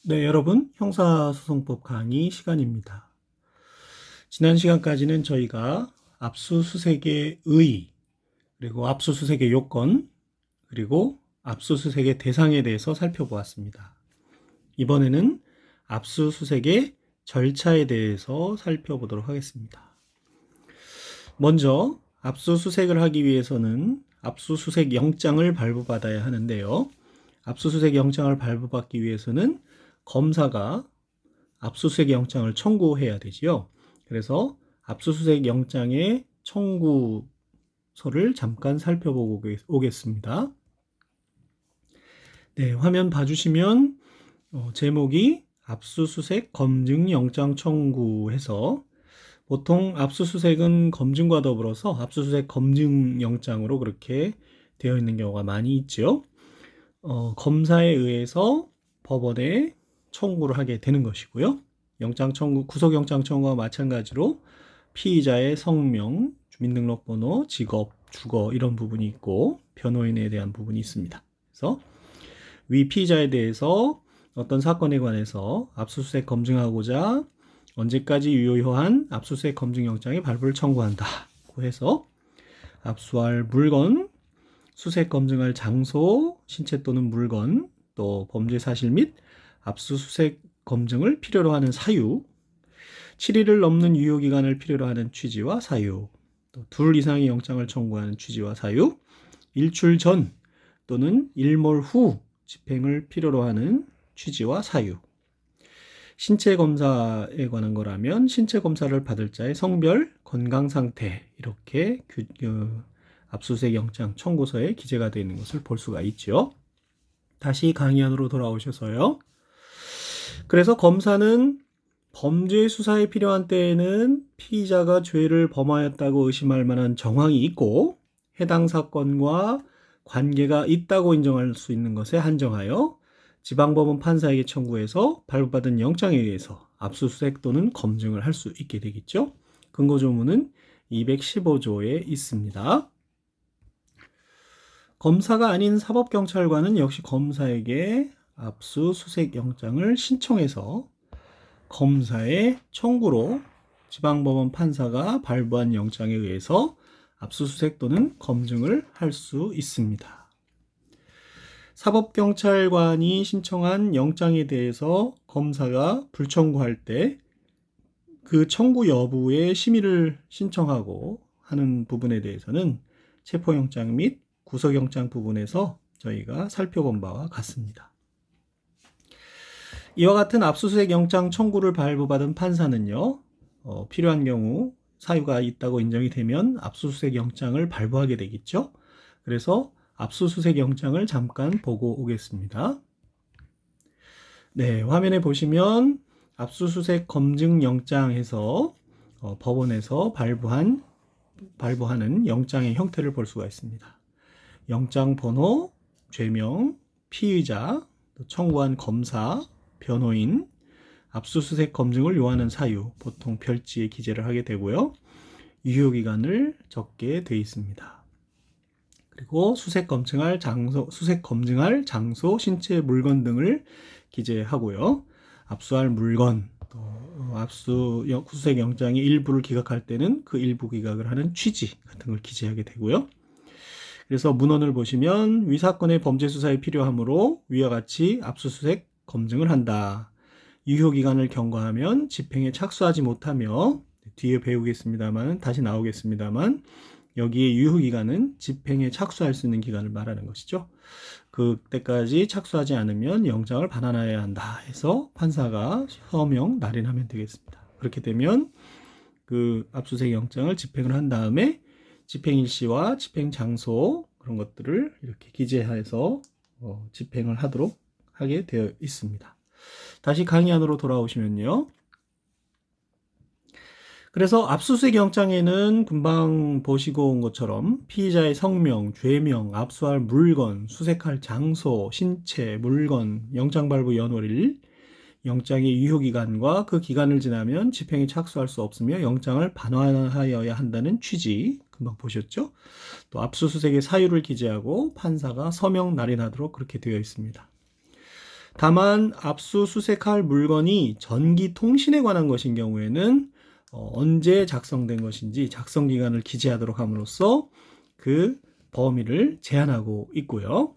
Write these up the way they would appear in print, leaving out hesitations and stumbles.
네, 여러분, 형사소송법 강의 시간입니다. 지난 시간까지는 저희가 압수수색의 의, 그리고 압수수색의 요건, 그리고 압수수색의 대상에 대해서 살펴보았습니다. 이번에는 압수수색의 절차에 대해서 살펴보도록 하겠습니다. 먼저 압수수색을 하기 위해서는 압수수색 영장을 발부받아야 하는데요. 압수수색 영장을 발부받기 위해서는 검사가 압수수색 영장을 청구해야 되지요. 그래서 압수수색 영장의 청구서를 잠깐 살펴보고 오겠습니다. 네, 화면 봐주시면 제목이 압수수색 검증 영장 청구해서 보통 압수수색은 검증과 더불어서 압수수색 검증 영장으로 그렇게 되어 있는 경우가 많이 있죠. 검사에 의해서 법원에 청구를 하게 되는 것이고요. 영장 청구, 구속영장 청구와 마찬가지로 피의자의 성명, 주민등록번호, 직업, 주거 이런 부분이 있고 변호인에 대한 부분이 있습니다. 그래서 위 피의자에 대해서 어떤 사건에 관해서 압수수색 검증하고자 언제까지 유효한 압수수색 검증영장의 발부를 청구한다고 해서 압수할 물건, 수색 검증할 장소, 신체 또는 물건, 또 범죄 사실 및 압수수색 검증을 필요로 하는 사유, 7일을 넘는 유효기간을 필요로 하는 취지와 사유, 또 둘 이상의 영장을 청구하는 취지와 사유, 일출 전 또는 일몰 후 집행을 필요로 하는 취지와 사유, 신체 검사에 관한 거라면 신체 검사를 받을 자의 성별, 건강 상태 이렇게 압수수색 영장 청구서에 기재가 되어 있는 것을 볼 수가 있죠. 다시 강의 안으로 돌아오셔서요. 그래서 검사는 범죄 수사에 필요한 때에는 피의자가 죄를 범하였다고 의심할 만한 정황이 있고 해당 사건과 관계가 있다고 인정할 수 있는 것에 한정하여 지방법원 판사에게 청구해서 발부받은 영장에 의해서 압수수색 또는 검증을 할 수 있게 되겠죠. 근거조문은 215조에 있습니다. 검사가 아닌 사법경찰관은 역시 검사에게 압수수색 영장을 신청해서 검사의 청구로 지방법원 판사가 발부한 영장에 의해서 압수수색 또는 검증을 할 수 있습니다. 사법경찰관이 신청한 영장에 대해서 검사가 불청구할 때 그 청구 여부의 심의를 신청하고 하는 부분에 대해서는 체포영장 및 구속영장 부분에서 저희가 살펴본 바와 같습니다. 이와 같은 압수수색 영장 청구를 발부받은 판사는요, 필요한 경우 사유가 있다고 인정이 되면 압수수색 영장을 발부하게 되겠죠. 그래서 압수수색 영장을 잠깐 보고 오겠습니다. 네, 화면에 보시면 압수수색 검증 영장에서 법원에서 발부하는 영장의 형태를 볼 수가 있습니다. 영장 번호, 죄명, 피의자, 청구한 검사, 변호인, 압수수색 검증을 요하는 사유, 보통 별지에 기재를 하게 되고요. 유효기간을 적게 되어 있습니다. 그리고 수색 검증할 장소, 신체 물건 등을 기재하고요. 압수할 물건, 또 압수수색 영장의 일부를 기각할 때는 그 일부 기각을 하는 취지 같은 걸 기재하게 되고요. 그래서 문헌을 보시면 위 사건의 범죄 수사에 필요하므로 위와 같이 압수수색 검증을 한다. 유효기간을 경과하면 집행에 착수하지 못하며 뒤에 배우겠습니다만 다시 나오겠습니다만 여기에 유효기간은 집행에 착수할 수 있는 기간을 말하는 것이죠. 그때까지 착수하지 않으면 영장을 반환해야 한다 해서 판사가 서명 날인하면 되겠습니다. 그렇게 되면 그 압수수색 영장을 집행을 한 다음에 집행일시와 집행장소 그런 것들을 이렇게 기재해서 집행을 하게 되어 있습니다. 다시 강의 안으로 돌아오시면요. 그래서 압수수색 영장에는 금방 보시고 온 것처럼 피의자의 성명, 죄명, 압수할 물건, 수색할 장소, 신체, 물건, 영장 발부 연월일, 영장의 유효기간과 그 기간을 지나면 집행에 착수할 수 없으며 영장을 반환하여야 한다는 취지 금방 보셨죠? 또 압수수색의 사유를 기재하고 판사가 서명 날인하도록 그렇게 되어 있습니다. 다만 압수수색할 물건이 전기통신에 관한 것인 경우에는 언제 작성된 것인지 작성 기간을 기재하도록 함으로써 그 범위를 제한하고 있고요.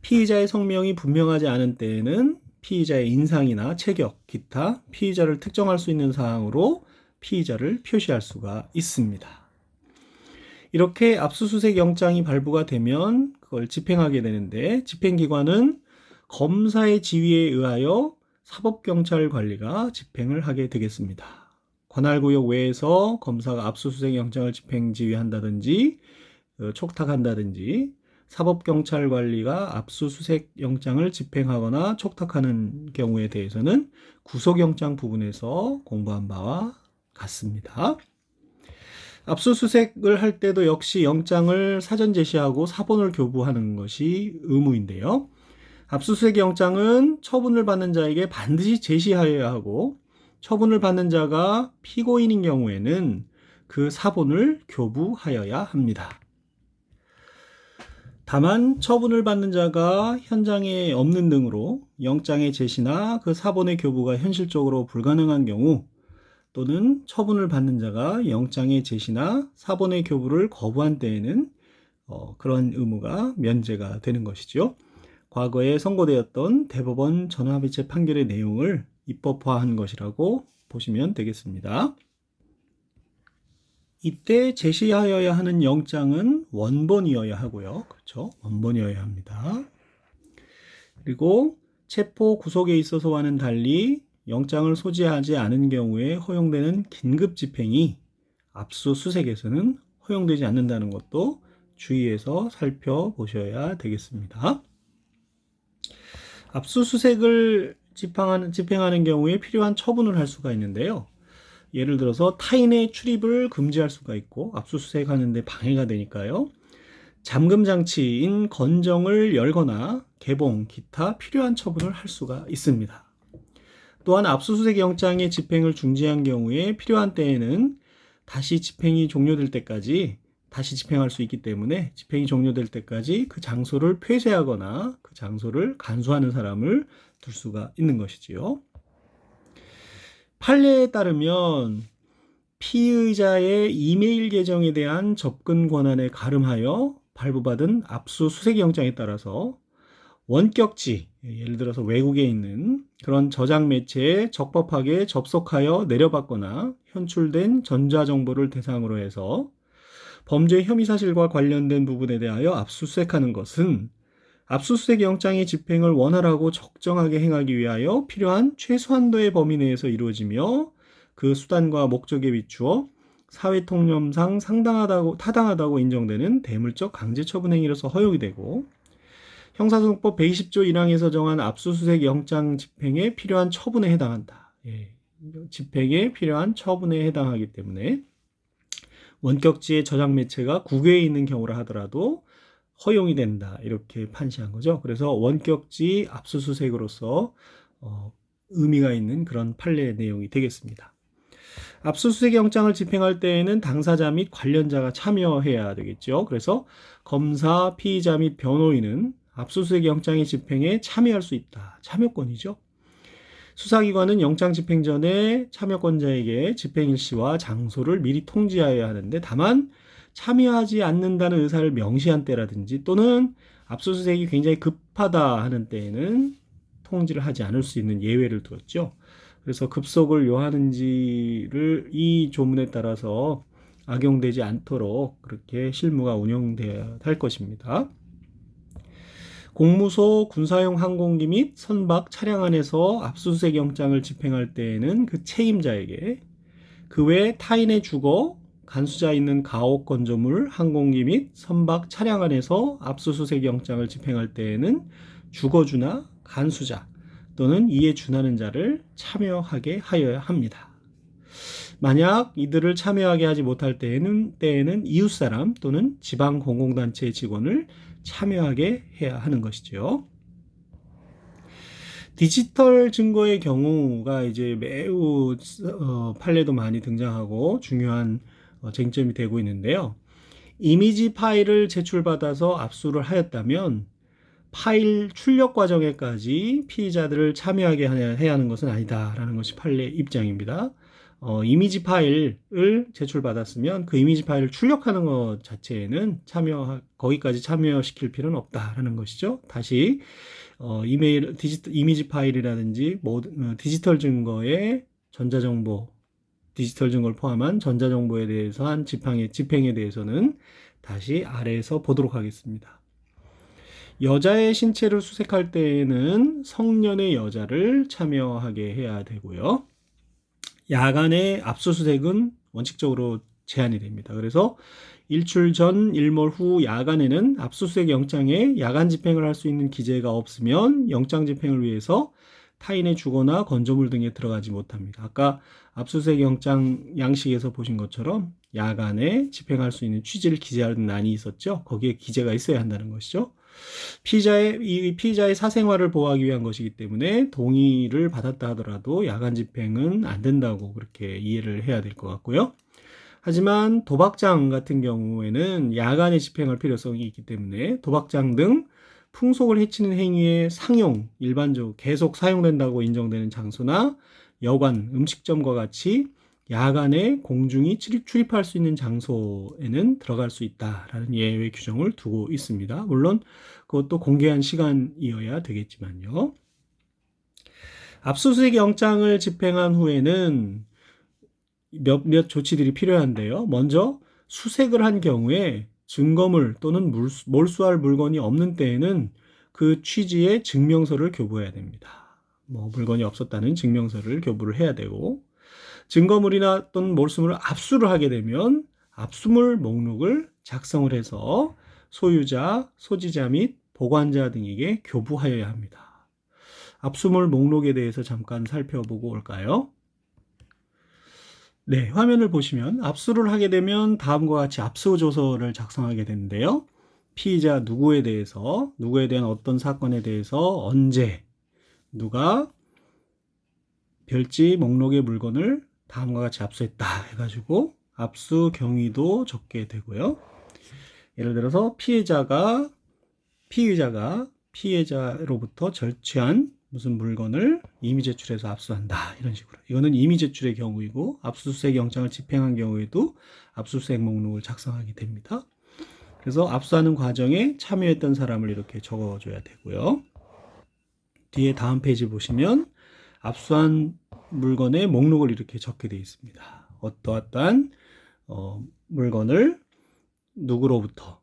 피의자의 성명이 분명하지 않은 때에는 피의자의 인상이나 체격, 기타 피의자를 특정할 수 있는 사항으로 피의자를 표시할 수가 있습니다. 이렇게 압수수색 영장이 발부가 되면 그걸 집행하게 되는데, 집행기관은 검사의 지휘에 의하여 사법경찰관리가 집행을 하게 되겠습니다. 관할구역 외에서 검사가 압수수색 영장을 집행 지휘한다든지 촉탁한다든지, 사법경찰관리가 압수수색 영장을 집행하거나 촉탁하는 경우에 대해서는 구속영장 부분에서 공부한 바와 같습니다. 압수수색을 할 때도 역시 영장을 사전 제시하고 사본을 교부하는 것이 의무인데요. 압수수색 영장은 처분을 받는 자에게 반드시 제시하여야 하고, 처분을 받는 자가 피고인인 경우에는 그 사본을 교부하여야 합니다. 다만 처분을 받는 자가 현장에 없는 등으로 영장의 제시나 그 사본의 교부가 현실적으로 불가능한 경우, 또는 처분을 받는 자가 영장의 제시나 사본의 교부를 거부한 때에는 그런 의무가 면제가 되는 것이죠. 과거에 선고되었던 대법원 전화합의체 판결의 내용을 입법화한 것이라고 보시면 되겠습니다. 이때 제시하여야 하는 영장은 원본이어야 하고요. 그렇죠? 원본이어야 합니다. 그리고 체포 구속에 있어서와는 달리 영장을 소지하지 않은 경우에 허용되는 긴급 집행이 압수수색에서는 허용되지 않는다는 것도 주의해서 살펴보셔야 되겠습니다. 압수수색을 집행하는 경우에 필요한 처분을 할 수가 있는데요. 예를 들어서 타인의 출입을 금지할 수가 있고, 압수수색하는 데 방해가 되니까요. 잠금 장치인 건정을 열거나 개봉, 기타 필요한 처분을 할 수가 있습니다. 또한 압수수색 영장의 집행을 중지한 경우에 필요한 때에는 다시 집행이 종료될 때까지 다시 집행할 수 있기 때문에, 집행이 종료될 때까지 그 장소를 폐쇄하거나 그 장소를 간수하는 사람을 둘 수가 있는 것이지요. 판례에 따르면 피의자의 이메일 계정에 대한 접근 권한에 가름하여 발부받은 압수수색 영장에 따라서 원격지, 예를 들어서 외국에 있는 그런 저장 매체에 적법하게 접속하여 내려받거나 현출된 전자정보를 대상으로 해서 범죄 혐의 사실과 관련된 부분에 대하여 압수수색하는 것은 압수수색 영장의 집행을 원활하고 적정하게 행하기 위하여 필요한 최소한도의 범위 내에서 이루어지며, 그 수단과 목적에 비추어 사회통념상 타당하다고 인정되는 대물적 강제처분 행위로서 허용이 되고, 형사소송법 120조 1항에서 정한 압수수색 영장 집행에 필요한 처분에 해당한다. 집행에 필요한 처분에 해당하기 때문에 원격지의 저장 매체가 국외에 있는 경우라 하더라도 허용이 된다, 이렇게 판시한 거죠. 그래서 원격지 압수수색으로서 의미가 있는 그런 판례 내용이 되겠습니다. 압수수색 영장을 집행할 때에는 당사자 및 관련자가 참여해야 되겠죠. 그래서 검사, 피의자 및 변호인은 압수수색 영장의 집행에 참여할 수 있다. 참여권이죠. 수사기관은 영장 집행 전에 참여권자에게 집행 일시와 장소를 미리 통지하여야 하는데, 다만 참여하지 않는다는 의사를 명시한 때라든지, 또는 압수수색이 굉장히 급하다 하는 때에는 통지를 하지 않을 수 있는 예외를 두었죠. 그래서 급속을 요하는지를 이 조문에 따라서 악용되지 않도록 그렇게 실무가 운영되어야 할 것입니다. 공무소, 군사용 항공기 및 선박 차량 안에서 압수수색 영장을 집행할 때에는 그 책임자에게 그 외 타인의 주거, 간수자 있는 가옥 건조물, 항공기 및 선박 차량 안에서 압수수색 영장을 집행할 때에는 주거주나 간수자 또는 이에 준하는 자를 참여하게 하여야 합니다. 만약 이들을 참여하게 하지 못할 때에는 이웃사람 또는 지방공공단체의 직원을 참여하게 해야 하는 것이죠. 디지털 증거의 경우가 이제 매우 판례도 많이 등장하고 중요한 쟁점이 되고 있는데요. 이미지 파일을 제출받아서 압수를 하였다면 파일 출력 과정에까지 피의자들을 참여하게 해야 하는 것은 아니다라는 것이 판례 입장입니다. 이미지 파일을 제출받았으면 그 이미지 파일을 출력하는 것 자체에는 거기까지 참여시킬 필요는 없다라는 것이죠. 다시 이미지 파일이라든지 디지털 증거의 디지털 증거를 포함한 전자정보에 대해서 한 집행에 대해서는 다시 아래에서 보도록 하겠습니다. 여자의 신체를 수색할 때에는 성년의 여자를 참여하게 해야 되고요. 야간의 압수수색은 원칙적으로 제한이 됩니다. 그래서 일출 전, 일몰 후 야간에는 압수수색 영장에 야간 집행을 할 수 있는 기재가 없으면 영장 집행을 위해서 타인의 주거나 건조물 등에 들어가지 못합니다. 아까 압수수색 영장 양식에서 보신 것처럼 야간에 집행할 수 있는 취지를 기재하는 란이 있었죠. 거기에 기재가 있어야 한다는 것이죠. 피의자의 사생활을 보호하기 위한 것이기 때문에 동의를 받았다 하더라도 야간 집행은 안 된다고 그렇게 이해를 해야 될 것 같고요. 하지만 도박장 같은 경우에는 야간에 집행할 필요성이 있기 때문에 도박장 등 풍속을 해치는 행위의 상용, 일반적으로 계속 사용된다고 인정되는 장소나 여관, 음식점과 같이 야간에 공중이 출입할 수 있는 장소에는 들어갈 수 있다라는 예외 규정을 두고 있습니다. 물론 그것도 공개한 시간이어야 되겠지만요. 압수수색 영장을 집행한 후에는 몇몇 조치들이 필요한데요. 먼저 수색을 한 경우에 증거물 또는 몰수할 물건이 없는 때에는 그 취지의 증명서를 교부해야 됩니다. 물건이 없었다는 증명서를 교부를 해야 되고, 증거물이나 또는 몰수물을 압수를 하게 되면 압수물 목록을 작성을 해서 소유자, 소지자 및 보관자 등에게 교부하여야 합니다. 압수물 목록에 대해서 잠깐 살펴보고 올까요? 네, 화면을 보시면 압수를 하게 되면 다음과 같이 압수조서를 작성하게 되는데요. 피의자 누구에 대한 어떤 사건에 대해서 언제 누가 별지 목록의 물건을 다음과 같이 압수했다 해가지고 압수 경위도 적게 되고요. 예를 들어서 피의자가 피해자로부터 절취한 무슨 물건을 임의 제출해서 압수한다, 이런 식으로. 이거는 임의 제출의 경우이고, 압수수색 영장을 집행한 경우에도 압수수색 목록을 작성하게 됩니다. 그래서 압수하는 과정에 참여했던 사람을 이렇게 적어줘야 되고요. 뒤에 다음 페이지 보시면 압수한 물건의 목록을 이렇게 적게 되어 있습니다. 어떠한 물건을 누구로부터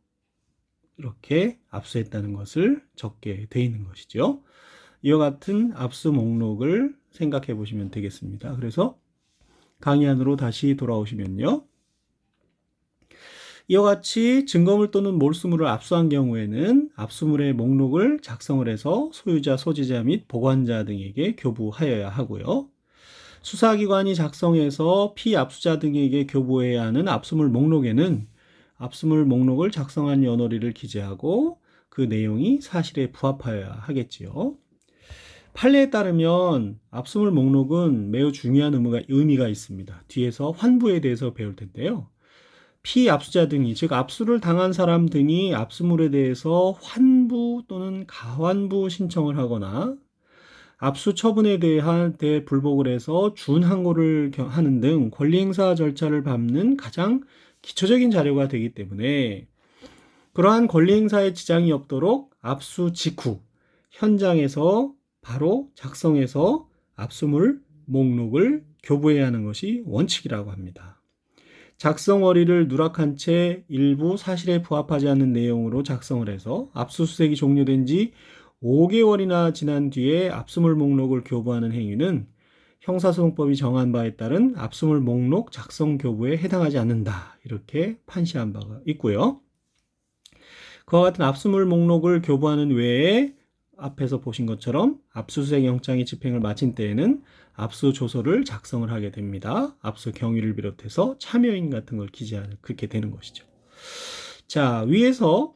이렇게 압수했다는 것을 적게 되어 있는 것이죠. 이와 같은 압수 목록을 생각해 보시면 되겠습니다. 그래서 강의 안으로 다시 돌아오시면요. 이와 같이 증거물 또는 몰수물을 압수한 경우에는 압수물의 목록을 작성을 해서 소유자, 소지자 및 보관자 등에게 교부하여야 하고요. 수사기관이 작성해서 피압수자 등에게 교부해야 하는 압수물 목록에는 압수물 목록을 작성한 연월일을 기재하고 그 내용이 사실에 부합하여야 하겠지요. 판례에 따르면 압수물 목록은 매우 중요한 의미가 있습니다. 뒤에서 환부에 대해서 배울 텐데요. 피압수자 등이, 즉 압수를 당한 사람 등이 압수물에 대해서 환부 또는 가환부 신청을 하거나 압수 처분에 대해 불복을 해서 준항고를 하는 등 권리행사 절차를 밟는 가장 기초적인 자료가 되기 때문에 그러한 권리행사에 지장이 없도록 압수 직후 현장에서 바로 작성해서 압수물 목록을 교부해야 하는 것이 원칙이라고 합니다. 작성월일을 누락한 채 일부 사실에 부합하지 않는 내용으로 작성을 해서 압수수색이 종료된 지 5개월이나 지난 뒤에 압수물 목록을 교부하는 행위는 형사소송법이 정한 바에 따른 압수물 목록 작성 교부에 해당하지 않는다, 이렇게 판시한 바가 있고요. 그와 같은 압수물 목록을 교부하는 외에 앞에서 보신 것처럼 압수수색 영장의 집행을 마친 때에는 압수조서를 작성을 하게 됩니다. 압수 경위를 비롯해서 참여인 같은 걸 기재하는, 그렇게 되는 것이죠. 자, 위에서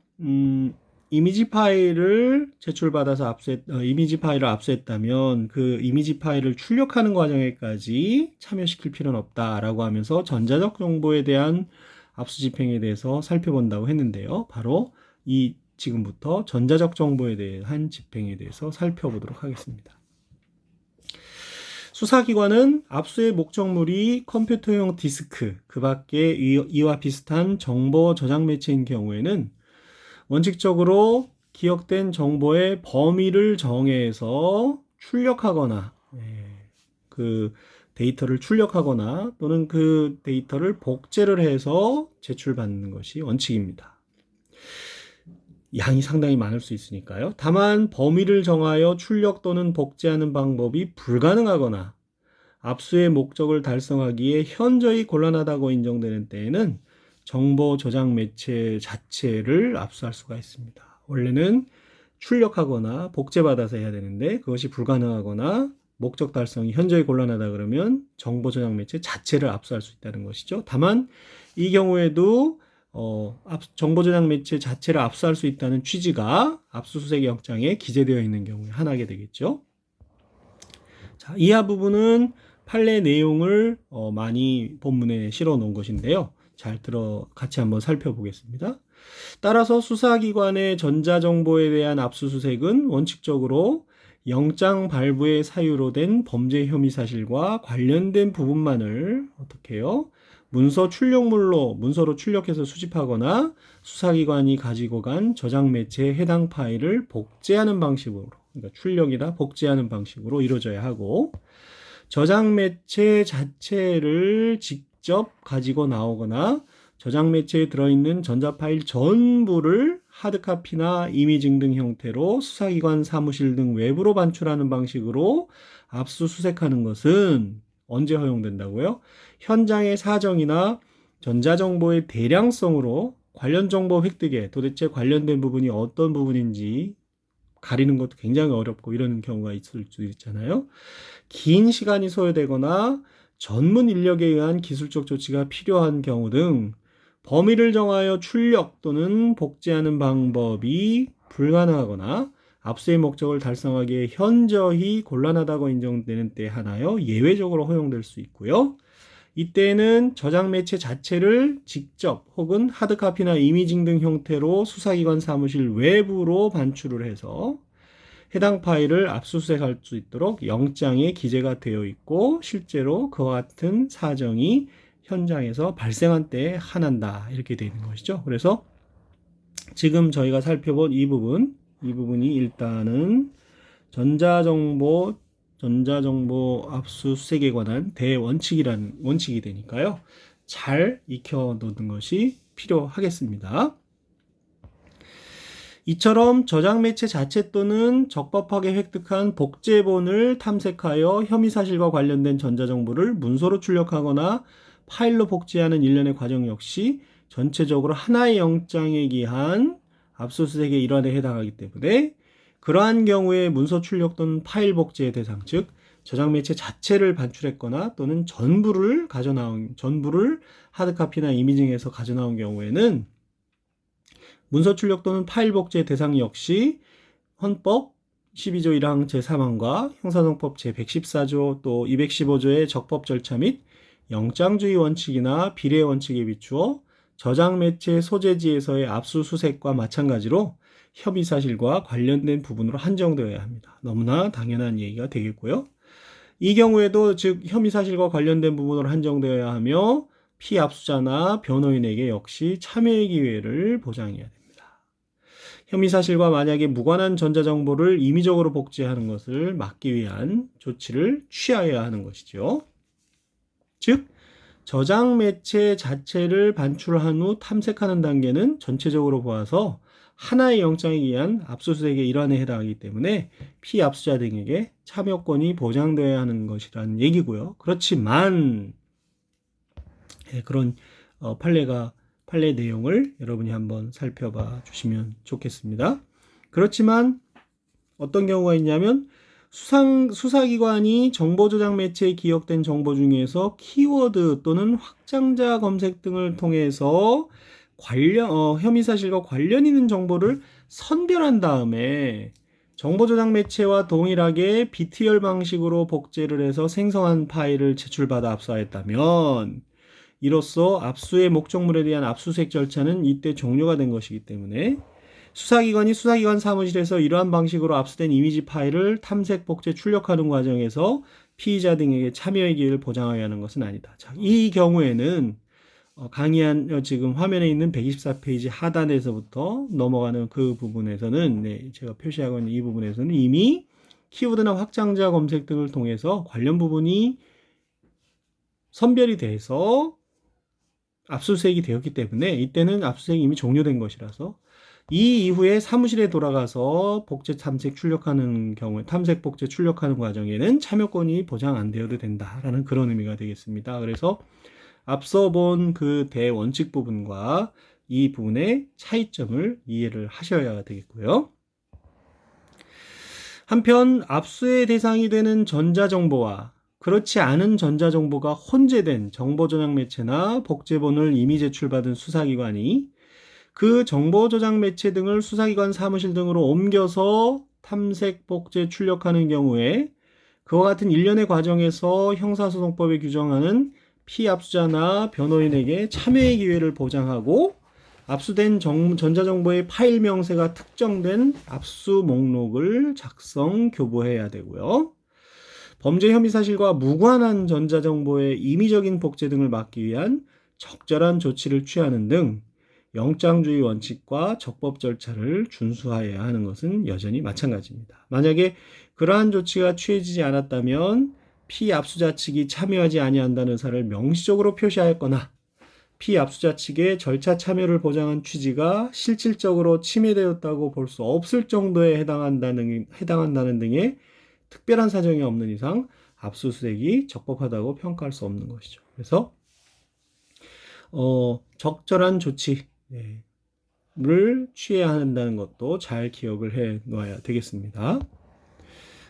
이미지 파일을 제출받아서 이미지 파일을 압수했다면 그 이미지 파일을 출력하는 과정에까지 참여시킬 필요는 없다라고 하면서 전자적 정보에 대한 압수 집행에 대해서 살펴본다고 했는데요. 바로 이 지금부터 전자적 정보에 대한 집행에 대해서 살펴보도록 하겠습니다. 수사기관은 압수의 목적물이 컴퓨터용 디스크, 그 밖에 이와 비슷한 정보 저장 매체인 경우에는 원칙적으로 기억된 정보의 범위를 정해서 출력하거나 그 데이터를 출력하거나 또는 그 데이터를 복제를 해서 제출받는 것이 원칙입니다. 양이 상당히 많을 수 있으니까요. 다만 범위를 정하여 출력 또는 복제하는 방법이 불가능하거나 압수의 목적을 달성하기에 현저히 곤란하다고 인정되는 때에는 정보 저장 매체 자체를 압수할 수가 있습니다. 원래는 출력하거나 복제받아서 해야 되는데 그것이 불가능하거나 목적 달성이 현저히 곤란하다 그러면 정보 저장 매체 자체를 압수할 수 있다는 것이죠. 다만 이 경우에도 정보 저장 매체 자체를 압수할 수 있다는 취지가 압수수색 영장에 기재되어 있는 경우에 한하게 되겠죠. 자, 이하 부분은 판례 내용을 많이 본문에 실어 놓은 것인데요. 같이 한번 살펴보겠습니다. 따라서 수사기관의 전자정보에 대한 압수수색은 원칙적으로 영장 발부의 사유로 된 범죄 혐의 사실과 관련된 부분만을 어떻게 해요? 문서로 출력해서 수집하거나 수사기관이 가지고 간 저장 매체의 해당 파일을 복제하는 방식으로, 그러니까 출력이나 복제하는 방식으로 이루어져야 하고, 저장 매체 자체를 직접 가지고 나오거나 저장 매체에 들어있는 전자 파일 전부를 하드카피나 이미징 등 형태로 수사기관 사무실 등 외부로 반출하는 방식으로 압수수색하는 것은 언제 허용된다고요? 현장의 사정이나 전자정보의 대량성으로 관련 정보 획득에 도대체 관련된 부분이 어떤 부분인지 가리는 것도 굉장히 어렵고 이런 경우가 있을 수 있잖아요. 긴 시간이 소요되거나 전문 인력에 의한 기술적 조치가 필요한 경우 등 범위를 정하여 출력 또는 복제하는 방법이 불가능하거나 압수의 목적을 달성하기에 현저히 곤란하다고 인정되는 때 하나여 예외적으로 허용될 수 있고요. 이때는 저장 매체 자체를 직접 혹은 하드카피나 이미징 등 형태로 수사기관 사무실 외부로 반출을 해서 해당 파일을 압수수색할 수 있도록 영장에 기재가 되어 있고 실제로 그와 같은 사정이 현장에서 발생한 때에 한한다 이렇게 되어 있는 것이죠. 그래서 지금 저희가 살펴본 이 부분이 일단은 전자정보 압수수색에 관한 대원칙이라는 원칙이 되니까요. 잘 익혀놓는 것이 필요하겠습니다. 이처럼 저장 매체 자체 또는 적법하게 획득한 복제본을 탐색하여 혐의 사실과 관련된 전자정보를 문서로 출력하거나 파일로 복제하는 일련의 과정 역시 전체적으로 하나의 영장에 기한 압수수색의 일환에 해당하기 때문에 그러한 경우에 문서 출력 또는 파일 복제의 대상, 즉 저장 매체 자체를 반출했거나 또는 전부를 하드카피나 이미징해서 가져나온 경우에는 문서 출력 또는 파일 복제의 대상 역시 헌법 12조 1항 제3항과 형사정법 제114조 또 215조의 적법 절차 및 영장주의 원칙이나 비례 원칙에 비추어 저장 매체 소재지에서의 압수수색과 마찬가지로 협의 사실과 관련된 부분으로 한정되어야 합니다. 너무나 당연한 얘기가 되겠고요. 이 경우에도 즉 혐의 사실과 관련된 부분으로 한정되어야 하며 피압수자나 변호인에게 역시 참여의 기회를 보장해야 됩니다. 혐의 사실과 만약에 무관한 전자정보를 임의적으로 복제하는 것을 막기 위한 조치를 취하여야 하는 것이죠. 즉 저장 매체 자체를 반출한 후 탐색하는 단계는 전체적으로 보아서 하나의 영장에 의한 압수수색의 일환에 해당하기 때문에 피압수자 등에게 참여권이 보장되어야 하는 것이라는 얘기고요. 그렇지만 그런 판례 내용을 여러분이 한번 살펴봐 주시면 좋겠습니다. 그렇지만 어떤 경우가 있냐면 수사기관이 정보저장 매체에 기억된 정보 중에서 키워드 또는 확장자 검색 등을 통해서 혐의 사실과 관련 있는 정보를 선별한 다음에 정보저장 매체와 동일하게 BTR 방식으로 복제를 해서 생성한 파일을 제출받아 압수하였다면 이로써 압수의 목적물에 대한 압수수색 절차는 이때 종료가 된 것이기 때문에 수사기관이 수사기관 사무실에서 이러한 방식으로 압수된 이미지 파일을 탐색, 복제, 출력하는 과정에서 피의자 등에게 참여의 기회를 보장하여야 하는 것은 아니다. 자, 이 경우에는 강의한 지금 화면에 있는 124페이지 하단에서부터 넘어가는 그 부분에서는 네, 제가 표시하고 있는 이 부분에서는 이미 키워드나 확장자 검색 등을 통해서 관련 부분이 선별이 돼서 압수수색이 되었기 때문에 이때는 압수수색이 이미 종료된 것이라서 이 이후에 사무실에 돌아가서 복제 탐색 출력하는 경우에 탐색 복제 출력하는 과정에는 참여권이 보장 안 되어도 된다라는 그런 의미가 되겠습니다. 그래서 앞서 본 그 대원칙 부분과 이 부분의 차이점을 이해를 하셔야 되겠고요. 한편 압수의 대상이 되는 전자정보와 그렇지 않은 전자정보가 혼재된 정보저장 매체나 복제본을 이미 제출받은 수사기관이 그 정보저장 매체 등을 수사기관 사무실 등으로 옮겨서 탐색, 복제, 출력하는 경우에 그와 같은 일련의 과정에서 형사소송법에 규정하는 피압수자나 변호인에게 참여의 기회를 보장하고 압수된 전자정보의 파일 명세가 특정된 압수 목록을 작성, 교부해야 되고요. 범죄 혐의 사실과 무관한 전자정보의 임의적인 복제 등을 막기 위한 적절한 조치를 취하는 등 영장주의 원칙과 적법 절차를 준수하여야 하는 것은 여전히 마찬가지입니다. 만약에 그러한 조치가 취해지지 않았다면 피압수자 측이 참여하지 아니한다는 의사를 명시적으로 표시하였거나 피압수자 측의 절차 참여를 보장한 취지가 실질적으로 침해되었다고 볼 수 없을 정도에 해당한다는 등의 특별한 사정이 없는 이상 압수수색이 적법하다고 평가할 수 없는 것이죠. 그래서 적절한 조치를 취해야 한다는 것도 잘 기억을 해 놓아야 되겠습니다.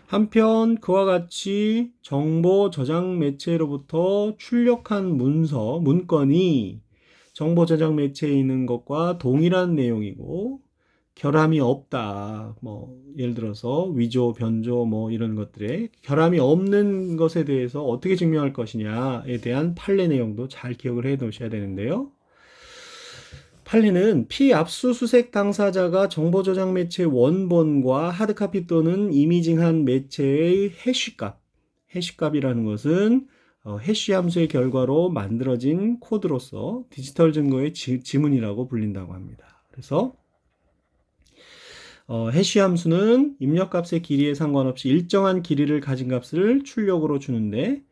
한편 그와 같이 정보 저장 매체로부터 출력한 문건이 정보 저장 매체에 있는 것과 동일한 내용이고 결함이 없다. 예를 들어서 위조, 변조 이런 것들에 결함이 없는 것에 대해서 어떻게 증명할 것이냐에 대한 판례 내용도 잘 기억을 해 놓으셔야 되는데요. 판례는 피압수수색 당사자가 정보저장 매체 원본과 하드카피 또는 이미징한 매체의 해시값이라는 것은 해시 함수의 결과로 만들어진 코드로서 디지털 증거의 지문이라고 불린다고 합니다. 그래서 해시 함수는 입력값의 길이에 상관없이 일정한 길이를 가진 값을 출력으로 주는데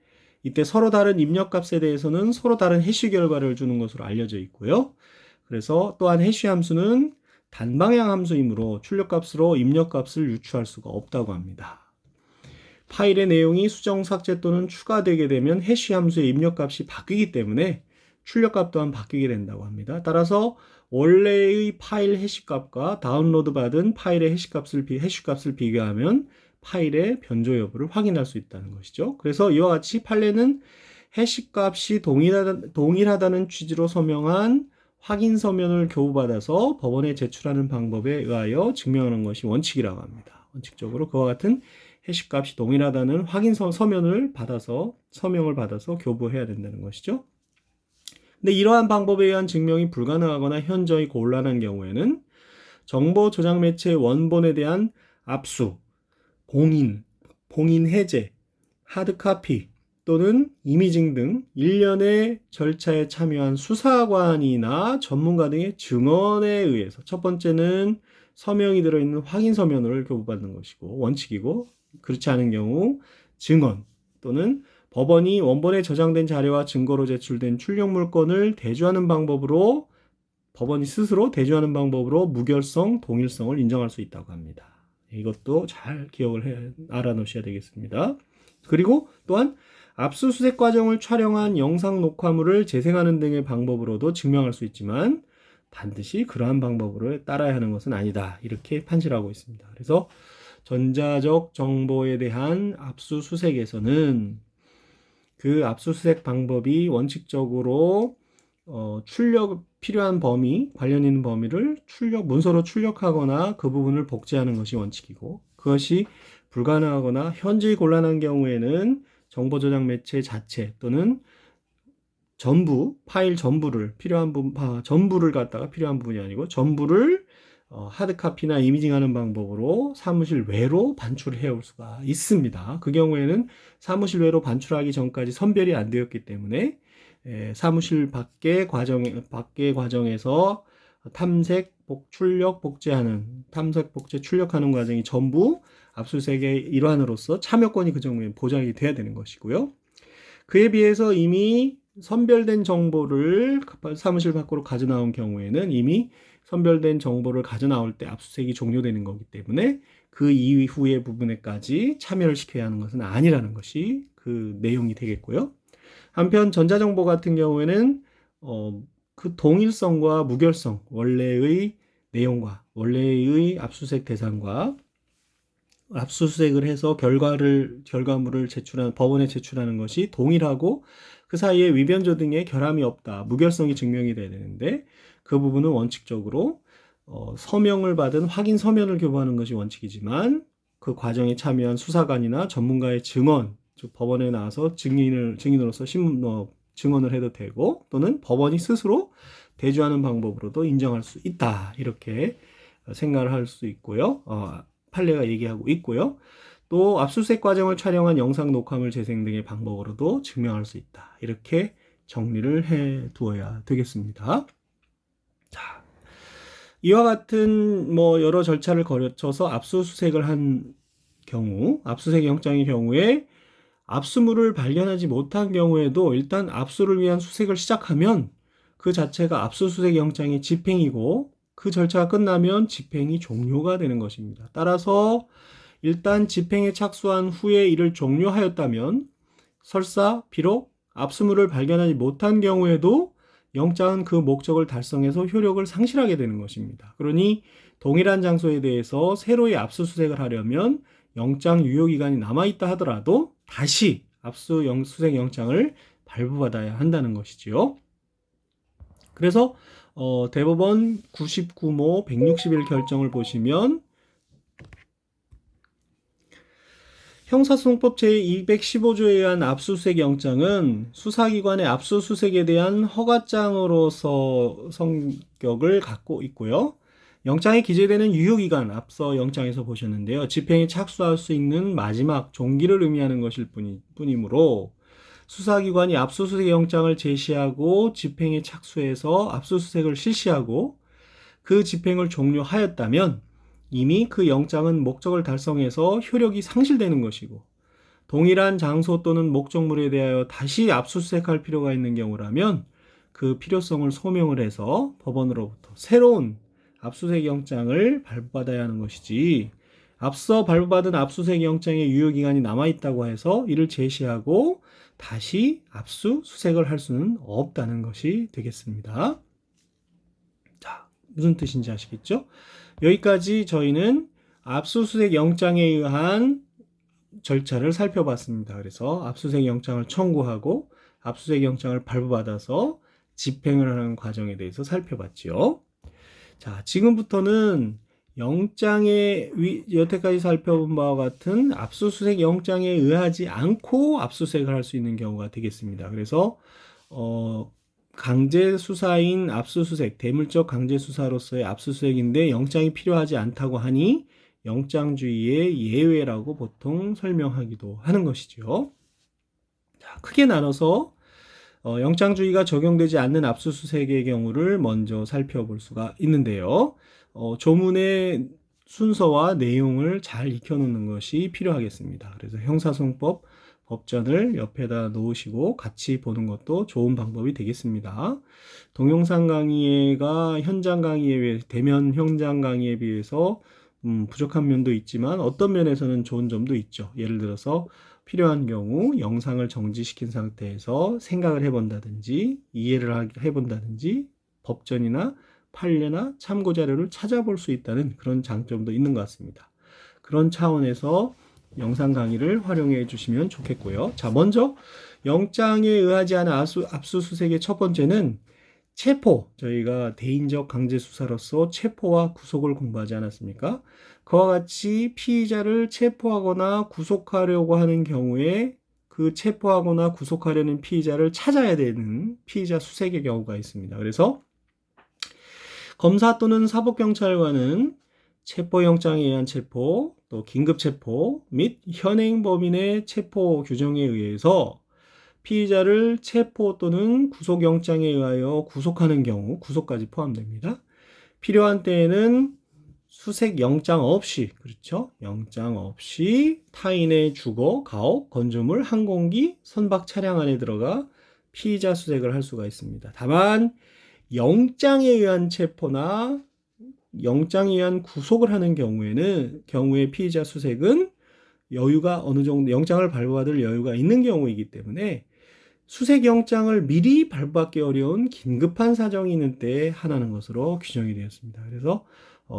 이때 서로 다른 입력값에 대해서는 서로 다른 해시 결과를 주는 것으로 알려져 있고요. 그래서 또한 해시 함수는 단방향 함수이므로 출력값으로 입력값을 유추할 수가 없다고 합니다. 파일의 내용이 수정, 삭제 또는 추가되게 되면 해시 함수의 입력값이 바뀌기 때문에 출력값 또한 바뀌게 된다고 합니다. 따라서 원래의 파일 해시값과 다운로드 받은 파일의 해시값을 비교하면 파일의 변조 여부를 확인할 수 있다는 것이죠. 그래서 이와 같이 판례는 해시값이 동일하다는 취지로 서명한 확인 서면을 교부받아서 법원에 제출하는 방법에 의하여 증명하는 것이 원칙이라고 합니다. 원칙적으로 그와 같은 해시값이 동일하다는 확인 서면을 받아서 서명을 받아서 교부해야 된다는 것이죠. 근데 이러한 방법에 의한 증명이 불가능하거나 현저히 곤란한 경우에는 정보 저장 매체 원본에 대한 압수, 봉인 해제, 하드카피 또는 이미징 등 일련의 절차에 참여한 수사관이나 전문가 등의 증언에 의해서 첫 번째는 서명이 들어있는 확인 서면을 교부받는 것이고 원칙이고 그렇지 않은 경우 증언 또는 법원이 원본에 저장된 자료와 증거로 제출된 출력 물건을 대조하는 방법으로 법원이 스스로 대조하는 방법으로 무결성, 동일성을 인정할 수 있다고 합니다. 이것도 잘 기억을 알아놓으셔야 되겠습니다. 그리고 또한 압수수색 과정을 촬영한 영상 녹화물을 재생하는 등의 방법으로도 증명할 수 있지만 반드시 그러한 방법으로 따라야 하는 것은 아니다. 이렇게 판시하고 있습니다. 그래서 전자적 정보에 대한 압수수색에서는 그 압수수색 방법이 원칙적으로 필요한 범위, 관련 있는 범위를 문서로 출력하거나 그 부분을 복제하는 것이 원칙이고 그것이 불가능하거나 현저히 곤란한 경우에는 정보 저장 매체 자체 또는 파일 전부를 필요한 부분, 전부를 갖다가 필요한 부분이 아니고 전부를 하드카피나 이미징하는 방법으로 사무실 외로 반출해 올 수가 있습니다. 그 경우에는 사무실 외로 반출하기 전까지 선별이 안 되었기 때문에 사무실 밖의 과정에서 탐색, 출력, 복제하는 탐색, 복제, 출력하는 과정이 전부 압수수색의 일환으로서 참여권이 그 경우에 보장이 돼야 되는 것이고요. 그에 비해서 이미 선별된 정보를 사무실 밖으로 가져나온 경우에는 이미 선별된 정보를 가져나올 때 압수수색이 종료되는 거기 때문에 그 이후의 부분에까지 참여를 시켜야 하는 것은 아니라는 것이 그 내용이 되겠고요. 한편 전자정보 같은 경우에는 그 동일성과 무결성, 원래의 내용과 원래의 압수수색 대상과 압수수색을 해서 결과물을 법원에 제출하는 것이 동일하고 그 사이에 위변조 등의 결함이 없다, 무결성이 증명이 돼야 되는데 그 부분은 원칙적으로 서명을 받은 확인 서면을 교부하는 것이 원칙이지만 그 과정에 참여한 수사관이나 전문가의 증언, 즉 법원에 나와서 증인으로서 증언을 해도 되고 또는 법원이 스스로 대주하는 방법으로도 인정할 수 있다, 이렇게 생각을 할 수 있고요. 판례가 얘기하고 있고요. 또 압수수색 과정을 촬영한 영상 녹화물 재생 등의 방법으로도 증명할 수 있다, 이렇게 정리를 해 두어야 되겠습니다. 자, 이와 같은 여러 절차를 거쳐서 압수수색을 한 경우, 압수수색 영장의 경우에 압수물을 발견하지 못한 경우에도 일단 압수를 위한 수색을 시작하면 그 자체가 압수수색 영장의 집행이고 그 절차가 끝나면 집행이 종료가 되는 것입니다. 따라서 일단 집행에 착수한 후에 이를 종료하였다면 설사 비록 압수물을 발견하지 못한 경우에도 영장은 그 목적을 달성해서 효력을 상실하게 되는 것입니다. 그러니 동일한 장소에 대해서 새로이 압수수색을 하려면 영장 유효기간이 남아있다 하더라도 다시 압수수색 영장을 발부받아야 한다는 것이지요. 그래서 대법원 99모 160일 결정을 보시면 형사소송법 제215조에 의한 압수수색 영장은 수사기관의 압수수색에 대한 허가장으로서 성격을 갖고 있고요. 영장에 기재되는 유효기간, 앞서 영장에서 보셨는데요. 집행에 착수할 수 있는 마지막 종기를 의미하는 것일 뿐이므로 수사기관이 압수수색 영장을 제시하고 집행에 착수해서 압수수색을 실시하고 그 집행을 종료하였다면 이미 그 영장은 목적을 달성해서 효력이 상실되는 것이고 동일한 장소 또는 목적물에 대하여 다시 압수수색할 필요가 있는 경우라면 그 필요성을 소명을 해서 법원으로부터 새로운 압수수색 영장을 발부받아야 하는 것이지 앞서 발부받은 압수수색 영장의 유효기간이 남아있다고 해서 이를 제시하고 다시 압수수색을 할 수는 없다는 것이 되겠습니다. 자, 무슨 뜻인지 아시겠죠? 여기까지 저희는 압수수색 영장에 의한 절차를 살펴봤습니다. 그래서 압수수색 영장을 청구하고 압수수색 영장을 발부받아서 집행을 하는 과정에 대해서 살펴봤지요. 자, 지금부터는 여태까지 살펴본 바와 같은 압수수색 영장에 의하지 않고 압수수색을 할 수 있는 경우가 되겠습니다. 그래서 강제수사인 압수수색, 대물적 강제수사로서의 압수수색인데 영장이 필요하지 않다고 하니 영장주의의 예외라고 보통 설명하기도 하는 것이죠. 자, 크게 나눠서 영장주의가 적용되지 않는 압수수색의 경우를 먼저 살펴볼 수가 있는데요. 조문의 순서와 내용을 잘 익혀놓는 것이 필요하겠습니다. 그래서 형사소송법 법전을 옆에다 놓으시고 같이 보는 것도 좋은 방법이 되겠습니다. 동영상 강의가 현장 강의에 비해 대면 현장 강의에 비해서 부족한 면도 있지만 어떤 면에서는 좋은 점도 있죠. 예를 들어서 필요한 경우 영상을 정지시킨 상태에서 생각을 해본다든지 이해를 해본다든지 법전이나 판례나 참고자료를 찾아볼 수 있다는 그런 장점도 있는 것 같습니다. 그런 차원에서 영상 강의를 활용해 주시면 좋겠고요. 자, 먼저 영장에 의하지 않은 압수수색의 첫 번째는 체포, 저희가 대인적 강제수사로서 체포와 구속을 공부하지 않았습니까? 그와 같이 피의자를 체포하거나 구속하려고 하는 경우에 그 체포하거나 구속하려는 피의자를 찾아야 되는 피의자 수색의 경우가 있습니다. 그래서 검사 또는 사법경찰관은 체포영장에 의한 체포, 또 긴급체포 및 현행법인의 체포 규정에 의해서 피의자를 체포 또는 구속영장에 의하여 구속하는 경우, 구속까지 포함됩니다. 필요한 때에는 수색영장 없이, 그렇죠? 영장 없이 타인의 주거, 가옥, 건조물, 항공기, 선박 차량 안에 들어가 피의자 수색을 할 수가 있습니다. 다만 영장에 의한 체포나 영장에 의한 구속을 하는 경우에 피의자 수색은 여유가 어느 정도 영장을 발부받을 여유가 있는 경우이기 때문에 수색영장을 미리 발부받기 어려운 긴급한 사정이 있는 때에 하나는 것으로 규정이 되었습니다. 그래서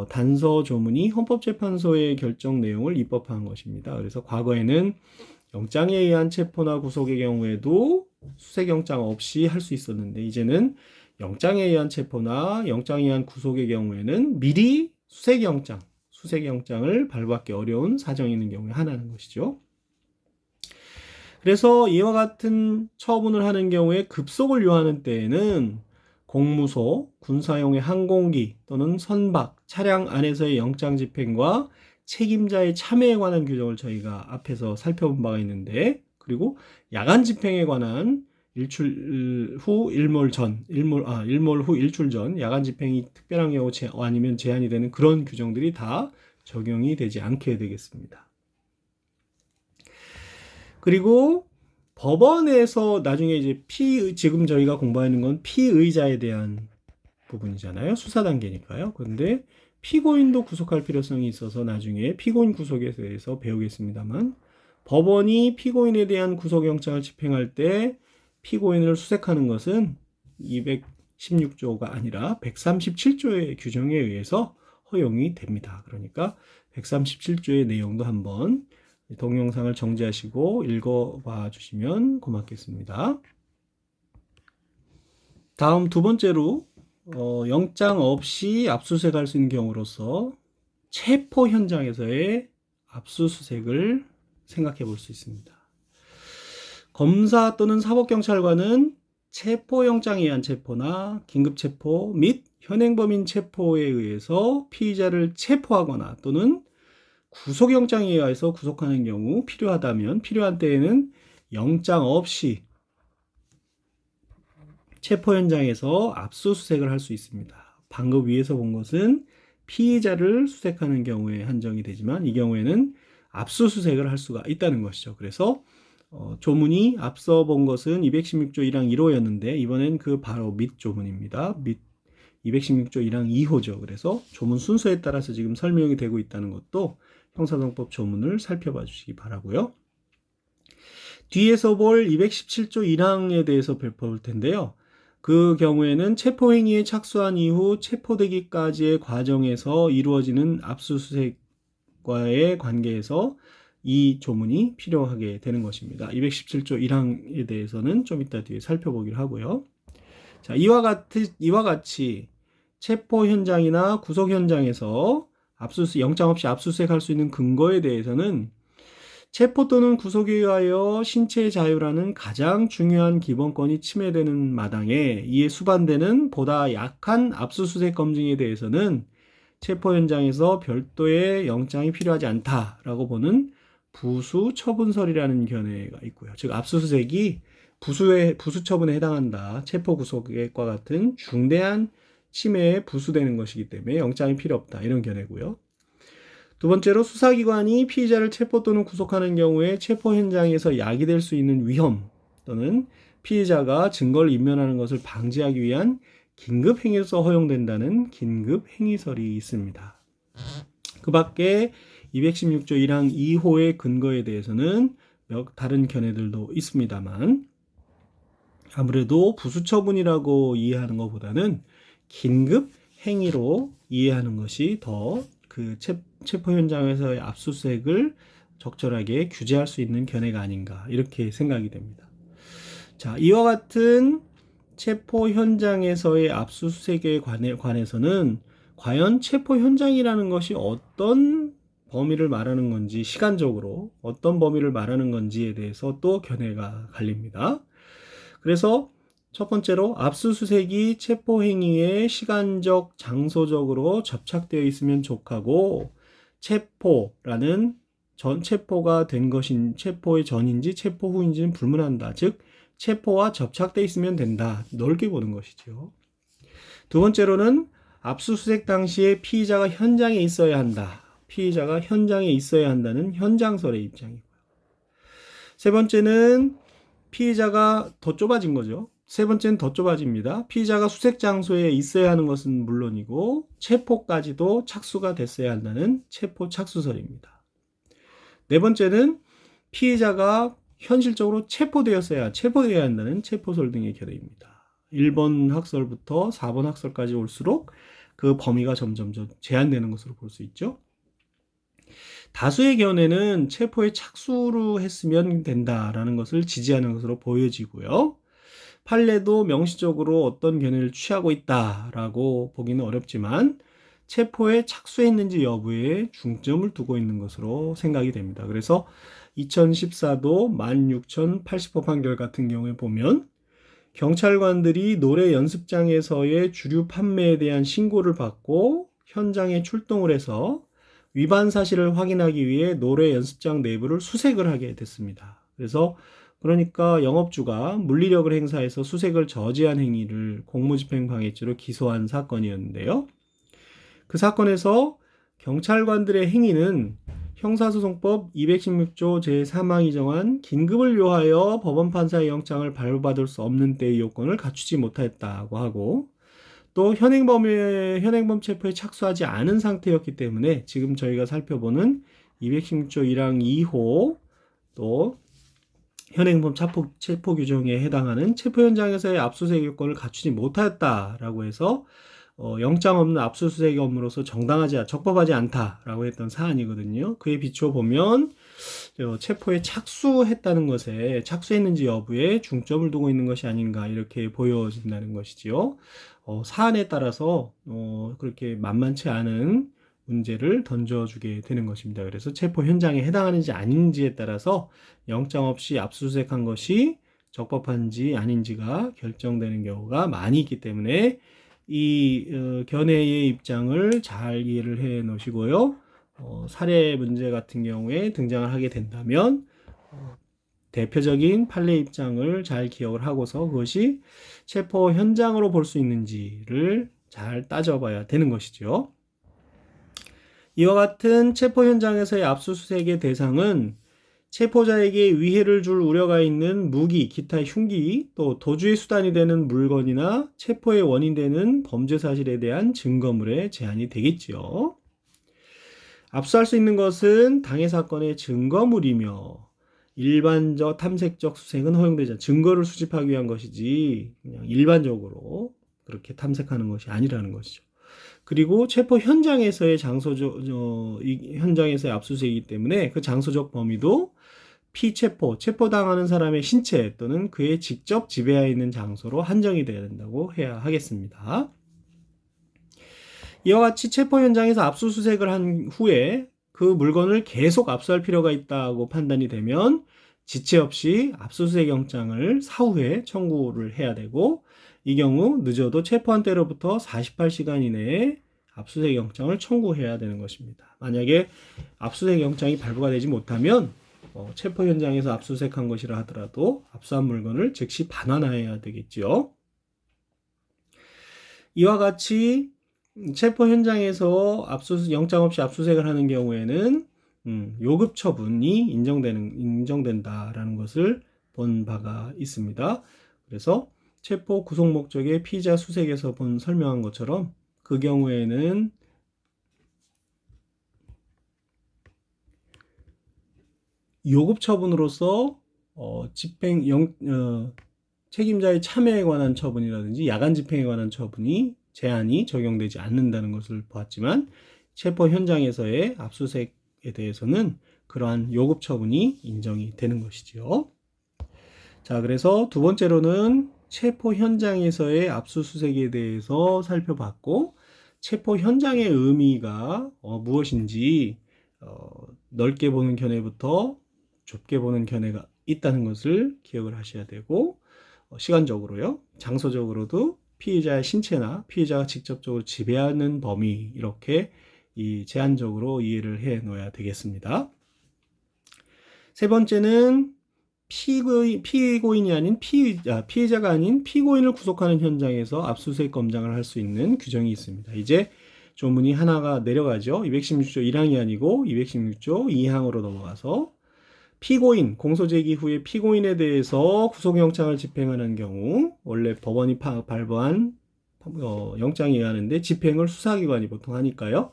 단서 조문이 헌법재판소의 결정 내용을 입법한 것입니다. 그래서 과거에는 영장에 의한 체포나 구속의 경우에도 수색영장 없이 할 수 있었는데 이제는 영장에 의한 체포나 영장에 의한 구속의 경우에는 미리 수색영장을 발부받기 어려운 사정이 있는 경우에 하나는 것이죠. 그래서 이와 같은 처분을 하는 경우에 급속을 요하는 때에는 공무소, 군사용의 항공기 또는 선박, 차량 안에서의 영장 집행과 책임자의 참여에 관한 규정을 저희가 앞에서 살펴본 바가 있는데, 그리고 야간 집행에 관한 일몰 후 일출 전 야간 집행이 특별한 경우 아니면 제한이 되는 그런 규정들이 다 적용이 되지 않게 되겠습니다. 그리고 법원에서 나중에 이제 지금 저희가 공부하는 건 피의자에 대한 부분이잖아요. 수사 단계니까요. 그런데 피고인도 구속할 필요성이 있어서 나중에 피고인 구속에 대해서 배우겠습니다만, 법원이 피고인에 대한 구속영장을 집행할 때 피고인을 수색하는 것은 216조가 아니라 137조의 규정에 의해서 허용이 됩니다. 그러니까 137조의 내용도 한번 동영상을 정지하시고 읽어봐 주시면 고맙겠습니다. 다음 두 번째로 영장 없이 압수수색할 수 있는 경우로서 체포 현장에서의 압수수색을 생각해 볼 수 있습니다. 검사 또는 사법경찰관은 체포영장에 의한 체포나 긴급체포 및 현행범인 체포에 의해서 피의자를 체포하거나 또는 구속영장에 의해서 구속하는 경우 필요한 때에는 영장 없이 체포 현장에서 압수수색을 할 수 있습니다. 방금 위에서 본 것은 피의자를 수색하는 경우에 한정이 되지만 이 경우에는 압수수색을 할 수가 있다는 것이죠. 그래서 조문이 앞서 본 것은 216조 1항 1호였는데 이번엔 그 바로 밑 조문입니다. 216조 1항 2호죠. 그래서 조문 순서에 따라서 지금 설명이 되고 있다는 것도 형사정법 조문을 살펴봐 주시기 바라고요. 뒤에서 볼 217조 1항에 대해서 볼 텐데요. 그 경우에는 체포행위에 착수한 이후 체포되기까지의 과정에서 이루어지는 압수수색과의 관계에서 이 조문이 필요하게 되는 것입니다. 217조 1항에 대해서는 좀 이따 뒤에 살펴보기로 하고요. 자, 이와 같이 체포 현장이나 구속 현장에서 영장 없이 압수수색할 수 있는 근거에 대해서는 체포 또는 구속에 의하여 신체의 자유라는 가장 중요한 기본권이 침해되는 마당에 이에 수반되는 보다 약한 압수수색 검증에 대해서는 체포 현장에서 별도의 영장이 필요하지 않다라고 보는 부수 처분설이라는 견해가 있고요. 즉 압수수색이 부수 처분에 해당한다. 체포 구속과 같은 중대한 침해에 부수되는 것이기 때문에 영장이 필요 없다. 이런 견해고요. 두 번째로 수사기관이 피의자를 체포 또는 구속하는 경우에 체포 현장에서 야기될 수 있는 위험 또는 피의자가 증거를 인멸하는 것을 방지하기 위한 긴급행위로서 허용된다는 긴급행위설이 있습니다. 그 밖에 216조 1항 2호의 근거에 대해서는 다른 견해들도 있습니다만 아무래도 부수처분이라고 이해하는 것보다는 긴급행위로 이해하는 것이 더 그 체포 현장에서의 압수수색을 적절하게 규제할 수 있는 견해가 아닌가 이렇게 생각이 됩니다. 자, 이와 같은 체포 현장에서의 압수수색에 관해서는 과연 체포 현장이라는 것이 어떤 범위를 말하는 건지 시간적으로 어떤 범위를 말하는 건지에 대해서 또 견해가 갈립니다. 그래서 첫 번째로 압수수색이 체포행위에 시간적, 장소적으로 접착되어 있으면 족하고 체포라는 체포가 된 것인 체포의 전인지 체포 후인지는 불문한다. 즉 체포와 접착되어 있으면 된다. 넓게 보는 것이죠. 두 번째로는 압수수색 당시에 피의자가 현장에 있어야 한다. 피의자가 현장에 있어야 한다는 현장설의 입장이고요. 세 번째는 피의자가 더 좁아진 거죠. 세 번째는 더 좁아집니다. 피의자가 수색 장소에 있어야 하는 것은 물론이고 체포까지도 착수가 됐어야 한다는 체포 착수설입니다. 네 번째는 피의자가 현실적으로 체포되어야 한다는 체포설 등의 견해입니다. 1번 학설부터 4번 학설까지 올수록 그 범위가 점점 제한되는 것으로 볼 수 있죠. 다수의 견해는 체포에 착수로 했으면 된다라는 것을 지지하는 것으로 보여지고요. 판례도 명시적으로 어떤 견해를 취하고 있다라고 보기는 어렵지만 체포에 착수했는지 여부에 중점을 두고 있는 것으로 생각이 됩니다. 그래서 2014도 16,080호 판결 같은 경우에 보면 경찰관들이 노래 연습장에서의 주류 판매에 대한 신고를 받고 현장에 출동을 해서 위반 사실을 확인하기 위해 노래 연습장 내부를 수색을 하게 됐습니다. 그래서 그러니까 영업주가 물리력을 행사해서 수색을 저지한 행위를 공무집행방해죄로 기소한 사건이었는데요. 그 사건에서 경찰관들의 행위는 형사소송법 216조 제3항이 정한 긴급을 요하여 법원 판사의 영장을 발부받을 수 없는 때의 요건을 갖추지 못했다고 하고 또 현행범 체포에 착수하지 않은 상태였기 때문에 지금 저희가 살펴보는 216조 1항 2호 또 현행범 체포 규정에 해당하는 체포 현장에서의 압수수색 요건을 갖추지 못하였다라고 해서 영장 없는 압수수색 업무로서 적법하지 않다라고 했던 사안이거든요. 그에 비추어 보면 체포에 착수했다는 것에 착수했는지 여부에 중점을 두고 있는 것이 아닌가 이렇게 보여진다는 것이지요. 사안에 따라서 그렇게 만만치 않은 문제를 던져주게 되는 것입니다. 그래서 체포 현장에 해당하는지 아닌지에 따라서 영장 없이 압수수색한 것이 적법한지 아닌지가 결정되는 경우가 많이 있기 때문에 이 견해의 입장을 잘 이해를 해 놓으시고요. 사례 문제 같은 경우에 등장을 하게 된다면 대표적인 판례 입장을 잘 기억을 하고서 그것이 체포 현장으로 볼 수 있는지를 잘 따져봐야 되는 것이죠. 이와 같은 체포 현장에서의 압수수색의 대상은 체포자에게 위해를 줄 우려가 있는 무기, 기타 흉기, 또 도주의 수단이 되는 물건이나 체포의 원인 되는 범죄 사실에 대한 증거물에 제한이 되겠지요. 압수할 수 있는 것은 당해 사건의 증거물이며 일반적 탐색적 수색은 허용되지 않습니다. 증거를 수집하기 위한 것이지 그냥 일반적으로 그렇게 탐색하는 것이 아니라는 것이죠. 그리고 체포 현장에서의 현장에서의 압수수색이기 때문에 그 장소적 범위도 체포당하는 사람의 신체 또는 그의 직접 지배하에 있는 장소로 한정이 되어야 된다고 해야 하겠습니다. 이와 같이 체포 현장에서 압수수색을 한 후에 그 물건을 계속 압수할 필요가 있다고 판단이 되면 지체 없이 압수수색 영장을 사후에 청구를 해야 되고 이 경우 늦어도 체포한 때로부터 48시간 이내에 압수수색 영장을 청구해야 되는 것입니다. 만약에 압수수색 영장이 발부가 되지 못하면 체포 현장에서 압수수색한 것이라 하더라도 압수한 물건을 즉시 반환해야 되겠지요. 이와 같이 체포 현장에서 영장 없이 압수수색을 하는 경우에는 요급 처분이 인정된다라는 것을 본 바가 있습니다. 그래서 체포 구속 목적의 피의자 수색에서 설명한 것처럼 그 경우에는 요급 처분으로서 책임자의 참여에 관한 처분이라든지 야간 집행에 관한 제한이 적용되지 않는다는 것을 보았지만 체포 현장에서의 압수수색에 대해서는 그러한 요급 처분이 인정이 되는 것이죠. 자, 그래서 두 번째로는 체포 현장에서의 압수수색에 대해서 살펴봤고 체포 현장의 의미가 무엇인지 넓게 보는 견해부터 좁게 보는 견해가 있다는 것을 기억을 하셔야 되고 시간적으로요. 장소적으로도 피의자의 신체나 피의자가 직접적으로 지배하는 범위 이렇게 제한적으로 이해를 해 놓아야 되겠습니다. 세 번째는 피고인이 아닌 피의자가 아닌 피고인을 구속하는 현장에서 압수수색 검장을 할 수 있는 규정이 있습니다. 이제 조문이 하나가 내려가죠. 216조 1항이 아니고 216조 2항으로 넘어가서 피고인, 공소제기 후에 피고인에 대해서 구속영장을 집행하는 경우 원래 법원이 발부한 영장에 의하는데 집행을 수사기관이 보통 하니까요.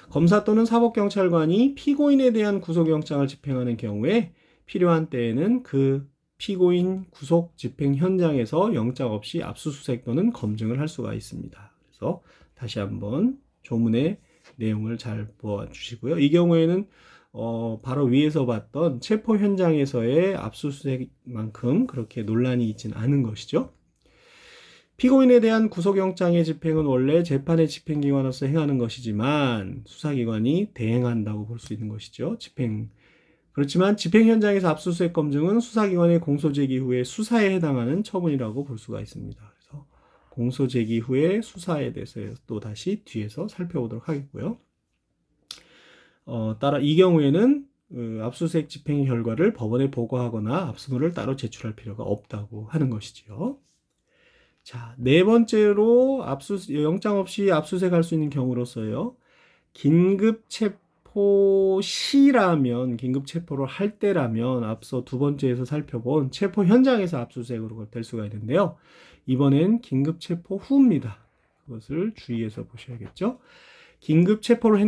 검사 또는 사법경찰관이 피고인에 대한 구속영장을 집행하는 경우에 필요한 때에는 그 피고인 구속 집행 현장에서 영장 없이 압수수색 또는 검증을 할 수가 있습니다. 그래서 다시 한번 조문의 내용을 잘 보아주시고요. 이 경우에는 바로 위에서 봤던 체포 현장에서의 압수수색만큼 그렇게 논란이 있지는 않은 것이죠. 피고인에 대한 구속영장의 집행은 원래 재판의 집행기관으로서 행하는 것이지만 수사기관이 대행한다고 볼 수 있는 것이죠. 그렇지만 집행 현장에서 압수수색 검증은 수사기관의 공소제기 후에 수사에 해당하는 처분이라고 볼 수가 있습니다. 그래서 공소제기 후에 수사에 대해서 또 다시 뒤에서 살펴보도록 하겠고요. 따라 이 경우에는 압수수색 집행 결과를 법원에 보고하거나 압수물을 따로 제출할 필요가 없다고 하는 것이지요. 자, 네 번째로 영장 없이 압수수색할 수 있는 경우로서요. 긴급 체포를 할 때라면 앞서 두 번째에서 살펴본 체포 현장에서 압수수색으로 될 수가 있는데요. 이번엔 긴급 체포 후입니다. 그것을 주의해서 보셔야겠죠. 긴급 체포를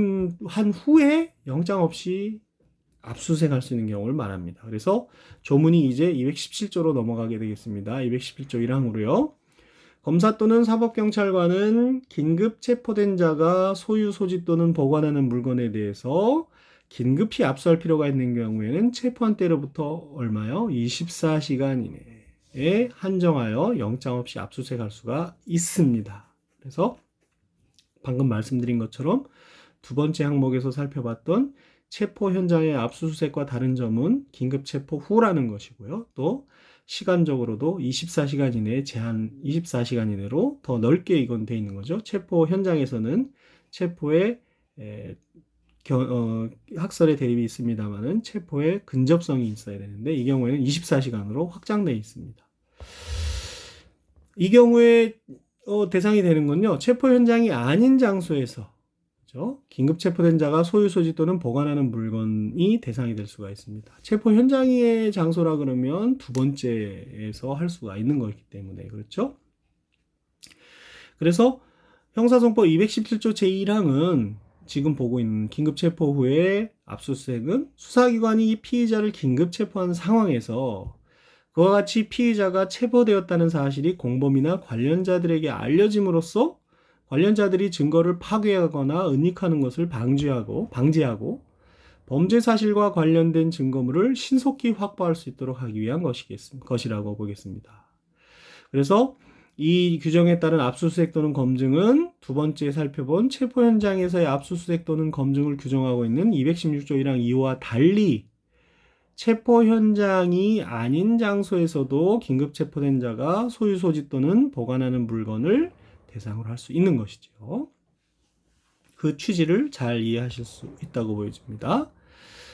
한 후에 영장 없이 압수수색할 수 있는 경우를 말합니다. 그래서 조문이 이제 217조로 넘어가게 되겠습니다. 217조 1항으로요. 검사 또는 사법경찰관은 긴급 체포된 자가 소유, 소지 또는 보관하는 물건에 대해서 긴급히 압수할 필요가 있는 경우에는 체포한 때로부터 얼마요? 24시간 이내에 한정하여 영장 없이 압수수색할 수가 있습니다. 그래서 방금 말씀드린 것처럼 두 번째 항목에서 살펴봤던 체포 현장의 압수수색과 다른 점은 긴급 체포 후라는 것이고요. 또 시간적으로도 24시간 이내에 제한 24시간 이내로 더 넓게 이건 돼 있는 거죠. 체포 현장에서는 체포에 학설의 대립이 있습니다만은 체포에 근접성이 있어야 되는데 이 경우에는 24시간으로 확장되어 있습니다. 이 경우에 대상이 되는 건요. 체포 현장이 아닌 장소에서 그렇죠? 긴급 체포된 자가 소유, 소지 또는 보관하는 물건이 대상이 될 수가 있습니다. 체포 현장의 장소라 그러면 두 번째에서 할 수가 있는 거기 때문에 그렇죠? 그래서 형사소송법 217조 제1항은 지금 보고 있는 긴급 체포 후에 압수수색은 수사기관이 피의자를 긴급 체포한 상황에서 그와 같이 피의자가 체포되었다는 사실이 공범이나 관련자들에게 알려짐으로써 관련자들이 증거를 파괴하거나 은닉하는 것을 방지하고 범죄 사실과 관련된 증거물을 신속히 확보할 수 있도록 하기 위한 것이라고 보겠습니다. 그래서 이 규정에 따른 압수수색 또는 검증은 두 번째 살펴본 체포 현장에서의 압수수색 또는 검증을 규정하고 있는 216조 1항 2호와 달리 체포 현장이 아닌 장소에서도 긴급 체포된 자가 소유, 소지 또는 보관하는 물건을 대상으로 할 수 있는 것이죠. 그 취지를 잘 이해하실 수 있다고 보여집니다.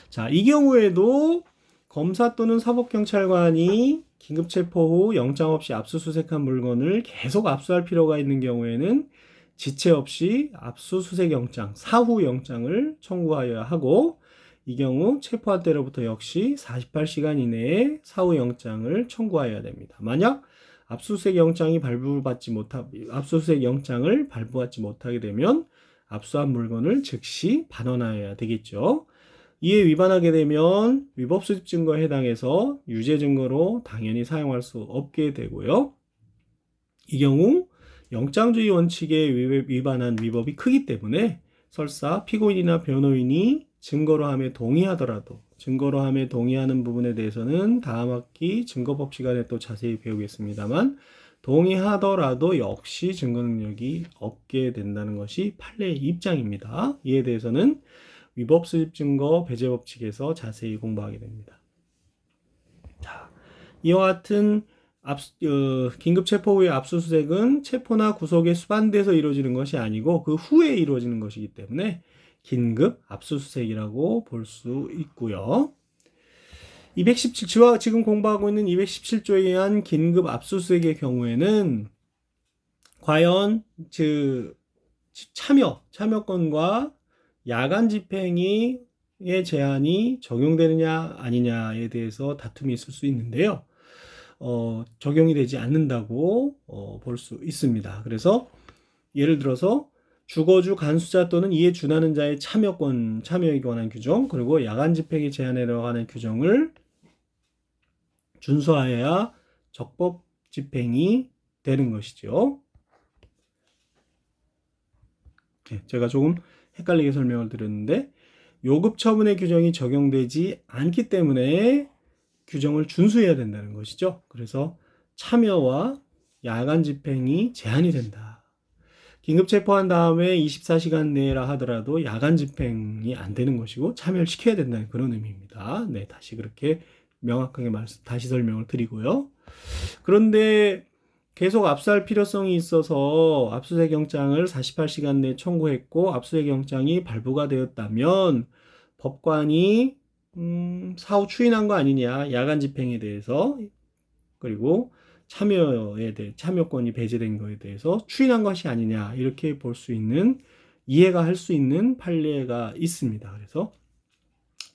자, 이 경우에도 검사 또는 사법경찰관이 긴급체포 후 영장 없이 압수수색한 물건을 계속 압수할 필요가 있는 경우에는 지체 없이 압수수색 영장, 사후 영장을 청구하여야 하고 이 경우 체포한 때로부터 역시 48시간 이내에 사후 영장을 청구하여야 됩니다. 만약 압수수색 영장을 발부받지 못하게 되면 압수한 물건을 즉시 반환하여야 되겠죠. 이에 위반하게 되면 위법수집 증거에 해당해서 유죄 증거로 당연히 사용할 수 없게 되고요. 이 경우 영장주의 원칙에 위반한 위법이 크기 때문에 설사 피고인이나 변호인이 증거로 함에 동의하는 부분에 대해서는 다음 학기 증거법 시간에 또 자세히 배우겠습니다만 동의하더라도 역시 증거 능력이 없게 된다는 것이 판례의 입장입니다. 이에 대해서는 위법수집증거 배제법 측에서 자세히 공부하게 됩니다. 자, 이와 같은 긴급 체포 후의 압수수색은 체포나 구속의 수반돼서 이루어지는 것이 아니고 그 후에 이루어지는 것이기 때문에 긴급 압수수색이라고 볼 수 있고요. 217, 지금 공부하고 있는 217조에 의한 긴급 압수수색의 경우에는 과연 참여권과 야간 집행의 제한이 적용되느냐 아니냐에 대해서 다툼이 있을 수 있는데요. 적용이 되지 않는다고 볼 수 있습니다. 그래서 예를 들어서 주거주 간수자 또는 이에 준하는 자의 참여에 관한 규정, 그리고 야간 집행의 제한에 관한 규정을 준수하여야 적법 집행이 되는 것이죠. 제가 조금 헷갈리게 설명을 드렸는데 요급 처분의 규정이 적용되지 않기 때문에 규정을 준수해야 된다는 것이죠. 그래서 참여와 야간 집행이 제한이 된다. 긴급 체포한 다음에 24시간 내라 하더라도 야간 집행이 안 되는 것이고 참여를 시켜야 된다는 그런 의미입니다. 네, 다시 그렇게 명확하게 다시 설명을 드리고요. 그런데 계속 압수할 필요성이 있어서 압수수색 영장을 48시간 내에 청구했고 압수수색 영장이 발부가 되었다면 법관이 사후 추인한 거 아니냐, 야간 집행에 대해서, 그리고 참여권이 배제된 거에 대해서 추인한 것이 아니냐, 이렇게 볼 수 있는, 이해가 할 수 있는 판례가 있습니다. 그래서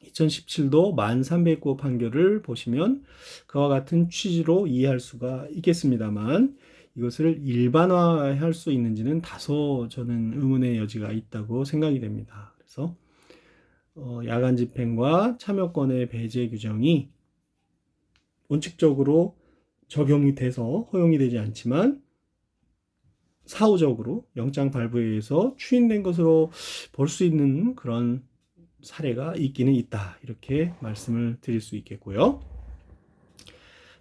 2017도 1309호 판결을 보시면 그와 같은 취지로 이해할 수가 있겠습니다만 이것을 일반화할 수 있는지는 다소 저는 의문의 여지가 있다고 생각이 됩니다. 그래서 야간 집행과 참여권의 배제 규정이 원칙적으로 적용이 돼서 허용이 되지 않지만 사후적으로 영장 발부에 의해서 추인된 것으로 볼 수 있는 그런 사례가 있기는 있다. 이렇게 말씀을 드릴 수 있겠고요.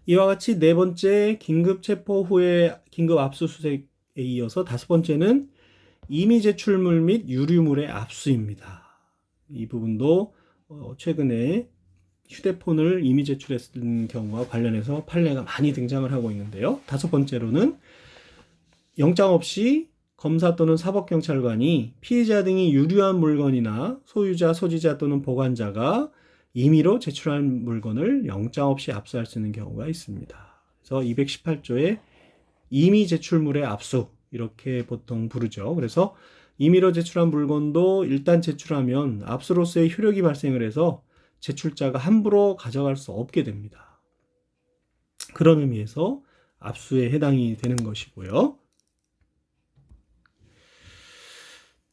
이와 같이 네 번째 긴급 체포 후에 긴급 압수수색에 이어서 다섯 번째는 임의 제출물 및 유류물의 압수입니다. 이 부분도 최근에 휴대폰을 임의 제출했던 경우와 관련해서 판례가 많이 등장을 하고 있는데요. 다섯 번째로는 영장 없이 검사 또는 사법경찰관이 피해자 등이 유류한 물건이나 소유자, 소지자 또는 보관자가 임의로 제출한 물건을 영장 없이 압수할 수 있는 경우가 있습니다. 그래서 218조에 임의 제출물의 압수 이렇게 보통 부르죠. 그래서 임의로 제출한 물건도 일단 제출하면 압수로서의 효력이 발생을 해서 제출자가 함부로 가져갈 수 없게 됩니다. 그런 의미에서 압수에 해당이 되는 것이고요.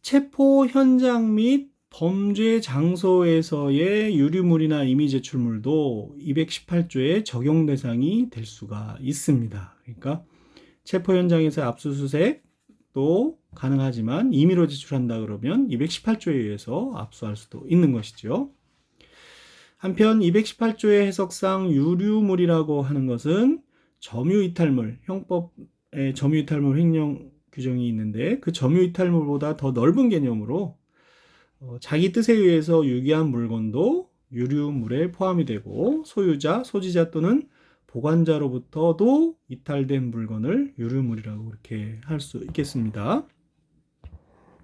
체포 현장 및 범죄 장소에서의 유류물이나 임의 제출물도 218조의 적용 대상이 될 수가 있습니다. 그러니까 체포 현장에서 압수수색도 가능하지만 임의로 제출한다 그러면 218조에 의해서 압수할 수도 있는 것이죠. 한편 218조의 해석상 유류물이라고 하는 것은 점유이탈물, 형법의 점유이탈물 횡령 규정이 있는데 그 점유이탈물보다 더 넓은 개념으로 자기 뜻에 의해서 유기한 물건도 유류물에 포함이 되고 소유자, 소지자 또는 보관자로부터도 이탈된 물건을 유류물이라고 그렇게 할 수 있겠습니다.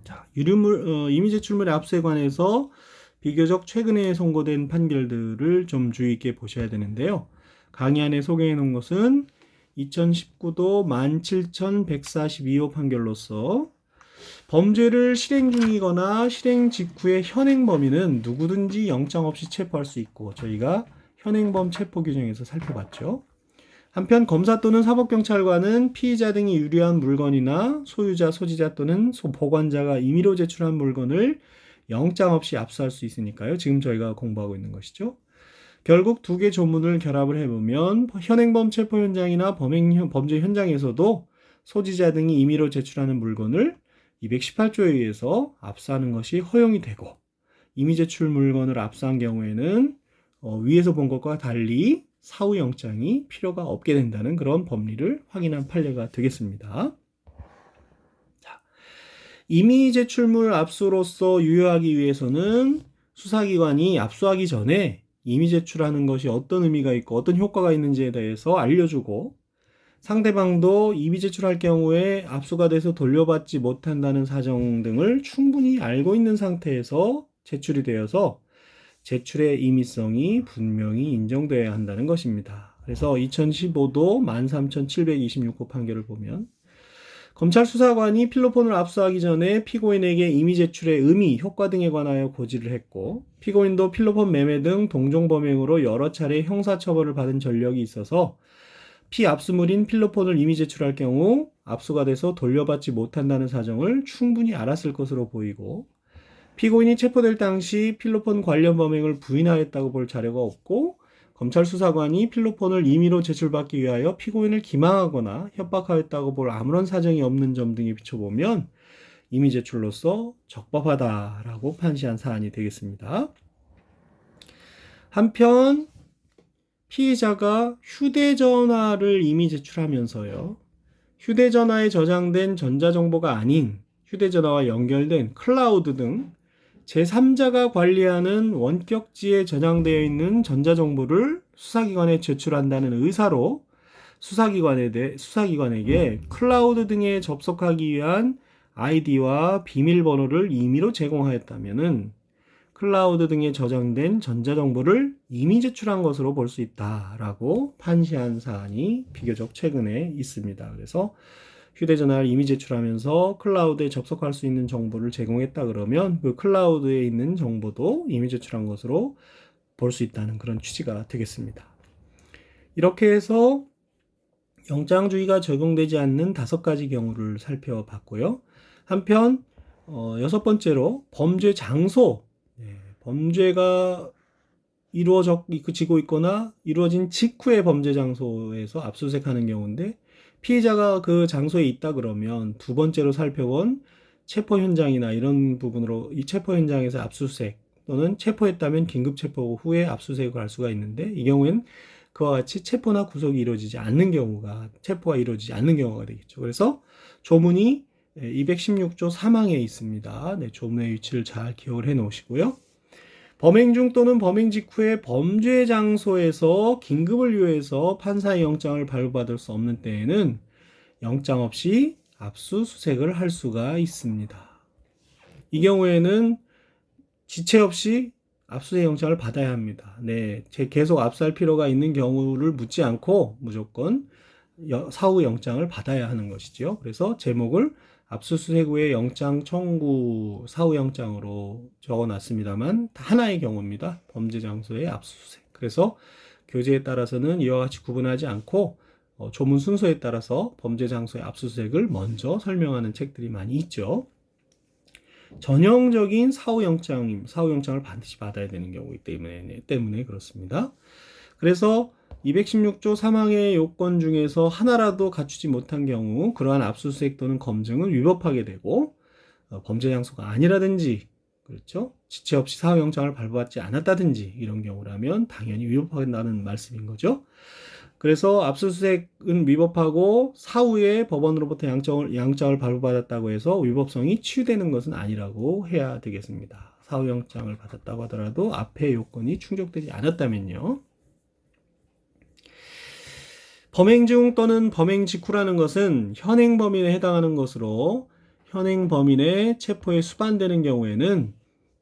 자, 임의 제출물의 압수에 관해서 비교적 최근에 선고된 판결들을 좀 주의 있게 보셔야 되는데요. 강의 안에 소개해 놓은 것은 2019도 17,142호 판결로서 범죄를 실행 중이거나 실행 직후의 현행 범인은 누구든지 영장 없이 체포할 수 있고 저희가 현행범 체포 규정에서 살펴봤죠. 한편 검사 또는 사법경찰관은 피의자 등이 유리한 물건이나 소유자, 소지자 또는 보관자가 임의로 제출한 물건을 영장 없이 압수할 수 있으니까요. 지금 저희가 공부하고 있는 것이죠. 결국 두 개 조문을 결합을 해보면 현행범 체포 현장이나 범죄 현장에서도 소지자 등이 임의로 제출하는 물건을 218조에 의해서 압수하는 것이 허용이 되고 임의 제출 물건을 압수한 경우에는 위에서 본 것과 달리 사후 영장이 필요가 없게 된다는 그런 법리를 확인한 판례가 되겠습니다. 자, 임의 제출물 압수로서 유효하기 위해서는 수사기관이 압수하기 전에 임의 제출하는 것이 어떤 의미가 있고 어떤 효과가 있는지에 대해서 알려주고 상대방도 이미 제출할 경우에 압수가 돼서 돌려받지 못한다는 사정 등을 충분히 알고 있는 상태에서 제출이 되어서 제출의 임의성이 분명히 인정되어야 한다는 것입니다. 그래서 2015도 13,726호 판결을 보면 검찰 수사관이 필로폰을 압수하기 전에 피고인에게 임의 제출의 의미, 효과 등에 관하여 고지를 했고 피고인도 필로폰 매매 등 동종 범행으로 여러 차례 형사처벌을 받은 전력이 있어서 피압수물인 필로폰을 임의 제출할 경우 압수가 돼서 돌려받지 못한다는 사정을 충분히 알았을 것으로 보이고 피고인이 체포될 당시 필로폰 관련 범행을 부인하였다고 볼 자료가 없고 검찰 수사관이 필로폰을 임의로 제출받기 위하여 피고인을 기망하거나 협박하였다고 볼 아무런 사정이 없는 점 등에 비춰보면 임의 제출로서 적법하다라고 판시한 사안이 되겠습니다. 한편 피의자가 휴대전화를 임의 제출하면서요. 휴대전화에 저장된 전자정보가 아닌 휴대전화와 연결된 클라우드 등 제3자가 관리하는 원격지에 저장되어 있는 전자정보를 수사기관에 제출한다는 의사로 수사기관에게 클라우드 등에 접속하기 위한 아이디와 비밀번호를 임의로 제공하였다면 클라우드 등에 저장된 전자정보를 임의 제출한 것으로 볼 수 있다라고 판시한 사안이 비교적 최근에 있습니다. 그래서 휴대전화를 임의 제출하면서 클라우드에 접속할 수 있는 정보를 제공했다 그러면 그 클라우드에 있는 정보도 임의 제출한 것으로 볼 수 있다는 그런 취지가 되겠습니다. 이렇게 해서 영장주의가 적용되지 않는 5가지 경우를 살펴봤고요. 한편 6번째로 범죄 장소, 범죄가 이루어지고 있거나 이루어진 직후의 범죄 장소에서 압수수색하는 경우인데 피의자가 그 장소에 있다 그러면 2번째로 살펴본 체포 현장이나 이런 부분으로 이 체포 현장에서 압수수색 또는 체포했다면 긴급 체포 후에 압수수색을 할 수가 있는데 이 경우에는 그와 같이 체포나 구속이 이루어지지 않는 경우가 체포가 이루어지지 않는 경우가 되겠죠. 그래서 조문이 216조 3항에 있습니다. 조문의 위치를 잘 기억을 해 놓으시고요. 범행 중 또는 범행 직후에 범죄 장소에서 긴급을 요해서 판사의 영장을 발부받을 수 없는 때에는 영장 없이 압수수색을 할 수가 있습니다. 이 경우에는 지체 없이 압수수색 영장을 받아야 합니다. 계속 압수할 필요가 있는 경우를 묻지 않고 무조건 사후 영장을 받아야 하는 것이죠. 그래서 제목을 압수수색 후에 영장 청구 사후 영장으로 적어놨습니다만 하나의 경우입니다. 범죄 장소의 압수수색. 그래서 교재에 따라서는 이와 같이 구분하지 않고 조문 순서에 따라서 범죄 장소의 압수수색을 먼저 설명하는 책들이 많이 있죠. 전형적인 사후 영장을 반드시 받아야 되는 경우이기 때문에 그렇습니다. 그래서 216조 3항의 요건 중에서 하나라도 갖추지 못한 경우 그러한 압수수색 또는 검증을 위법하게 되고 범죄 장소가 아니라든지 그렇죠? 지체 없이 사후 영장을 발부받지 않았다든지 이런 경우라면 당연히 위법하다는 말씀인 거죠. 그래서 압수수색은 위법하고 사후에 법원으로부터 영장을 발부받았다고 해서 위법성이 치유되는 것은 아니라고 해야 되겠습니다. 사후 영장을 받았다고 하더라도 앞의 요건이 충족되지 않았다면요. 범행 중 또는 범행 직후라는 것은 현행 범인에 해당하는 것으로 현행 범인의 체포에 수반되는 경우에는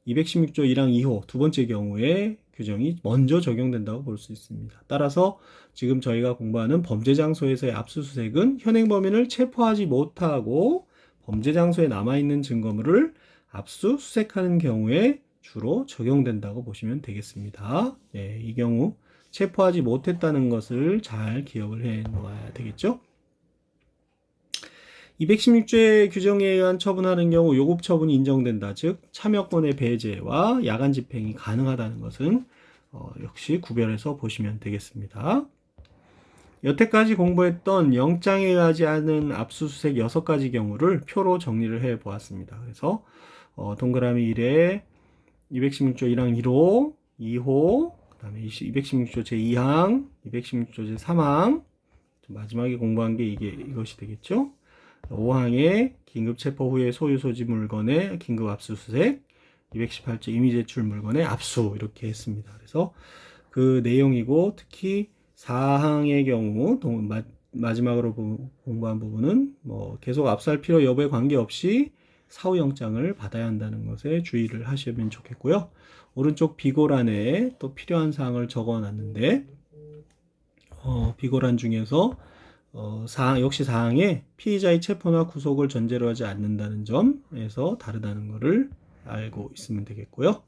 216조 1항 2호 두 번째 경우에 규정이 먼저 적용된다고 볼 수 있습니다. 따라서 지금 저희가 공부하는 범죄 장소에서의 압수수색은 현행 범인을 체포하지 못하고 범죄 장소에 남아있는 증거물을 압수수색하는 경우에 주로 적용된다고 보시면 되겠습니다. 이 경우 체포하지 못했다는 것을 잘 기억을 해 놓아야 되겠죠. 216조의 규정에 의한 처분하는 경우 요급 처분이 인정된다. 즉 참여권의 배제와 야간 집행이 가능하다는 것은 역시 구별해서 보시면 되겠습니다. 여태까지 공부했던 영장에 의하지 않은 압수수색 6가지 경우를 표로 정리를 해 보았습니다. 그래서 동그라미 1에 216조 1항 1호, 2호, 그 다음에 216조 제2항, 216조 제3항, 마지막에 공부한 게 이것이 되겠죠. 5항에 긴급체포 후에 소유 소지 물건의 긴급 압수수색, 218조 임의제출 물건의 압수 이렇게 했습니다. 그래서 그 내용이고 특히 4항의 경우 마지막으로 공부한 부분은 계속 압수할 필요 여부에 관계없이 사후영장을 받아야 한다는 것에 주의를 하시면 좋겠고요. 오른쪽 비고란에 또 필요한 사항을 적어놨는데 비고란 중에서 역시 사항에 피의자의 체포나 구속을 전제로 하지 않는다는 점에서 다르다는 것을 알고 있으면 되겠고요.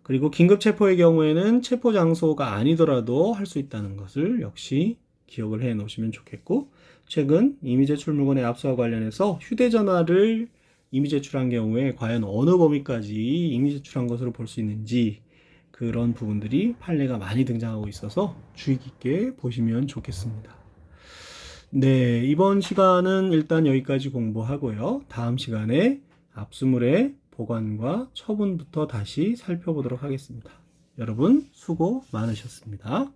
그리고 긴급 체포의 경우에는 체포 장소가 아니더라도 할 수 있다는 것을 역시 기억을 해 놓으시면 좋겠고, 최근 이미 제출 물건의 압수와 관련해서 휴대전화를 이미 제출한 경우에 과연 어느 범위까지 이미 제출한 것으로 볼 수 있는지, 그런 부분들이 판례가 많이 등장하고 있어서 주의 깊게 보시면 좋겠습니다. 네, 이번 시간은 일단 여기까지 공부하고요. 다음 시간에 압수물의 보관과 처분부터 다시 살펴보도록 하겠습니다. 여러분 수고 많으셨습니다.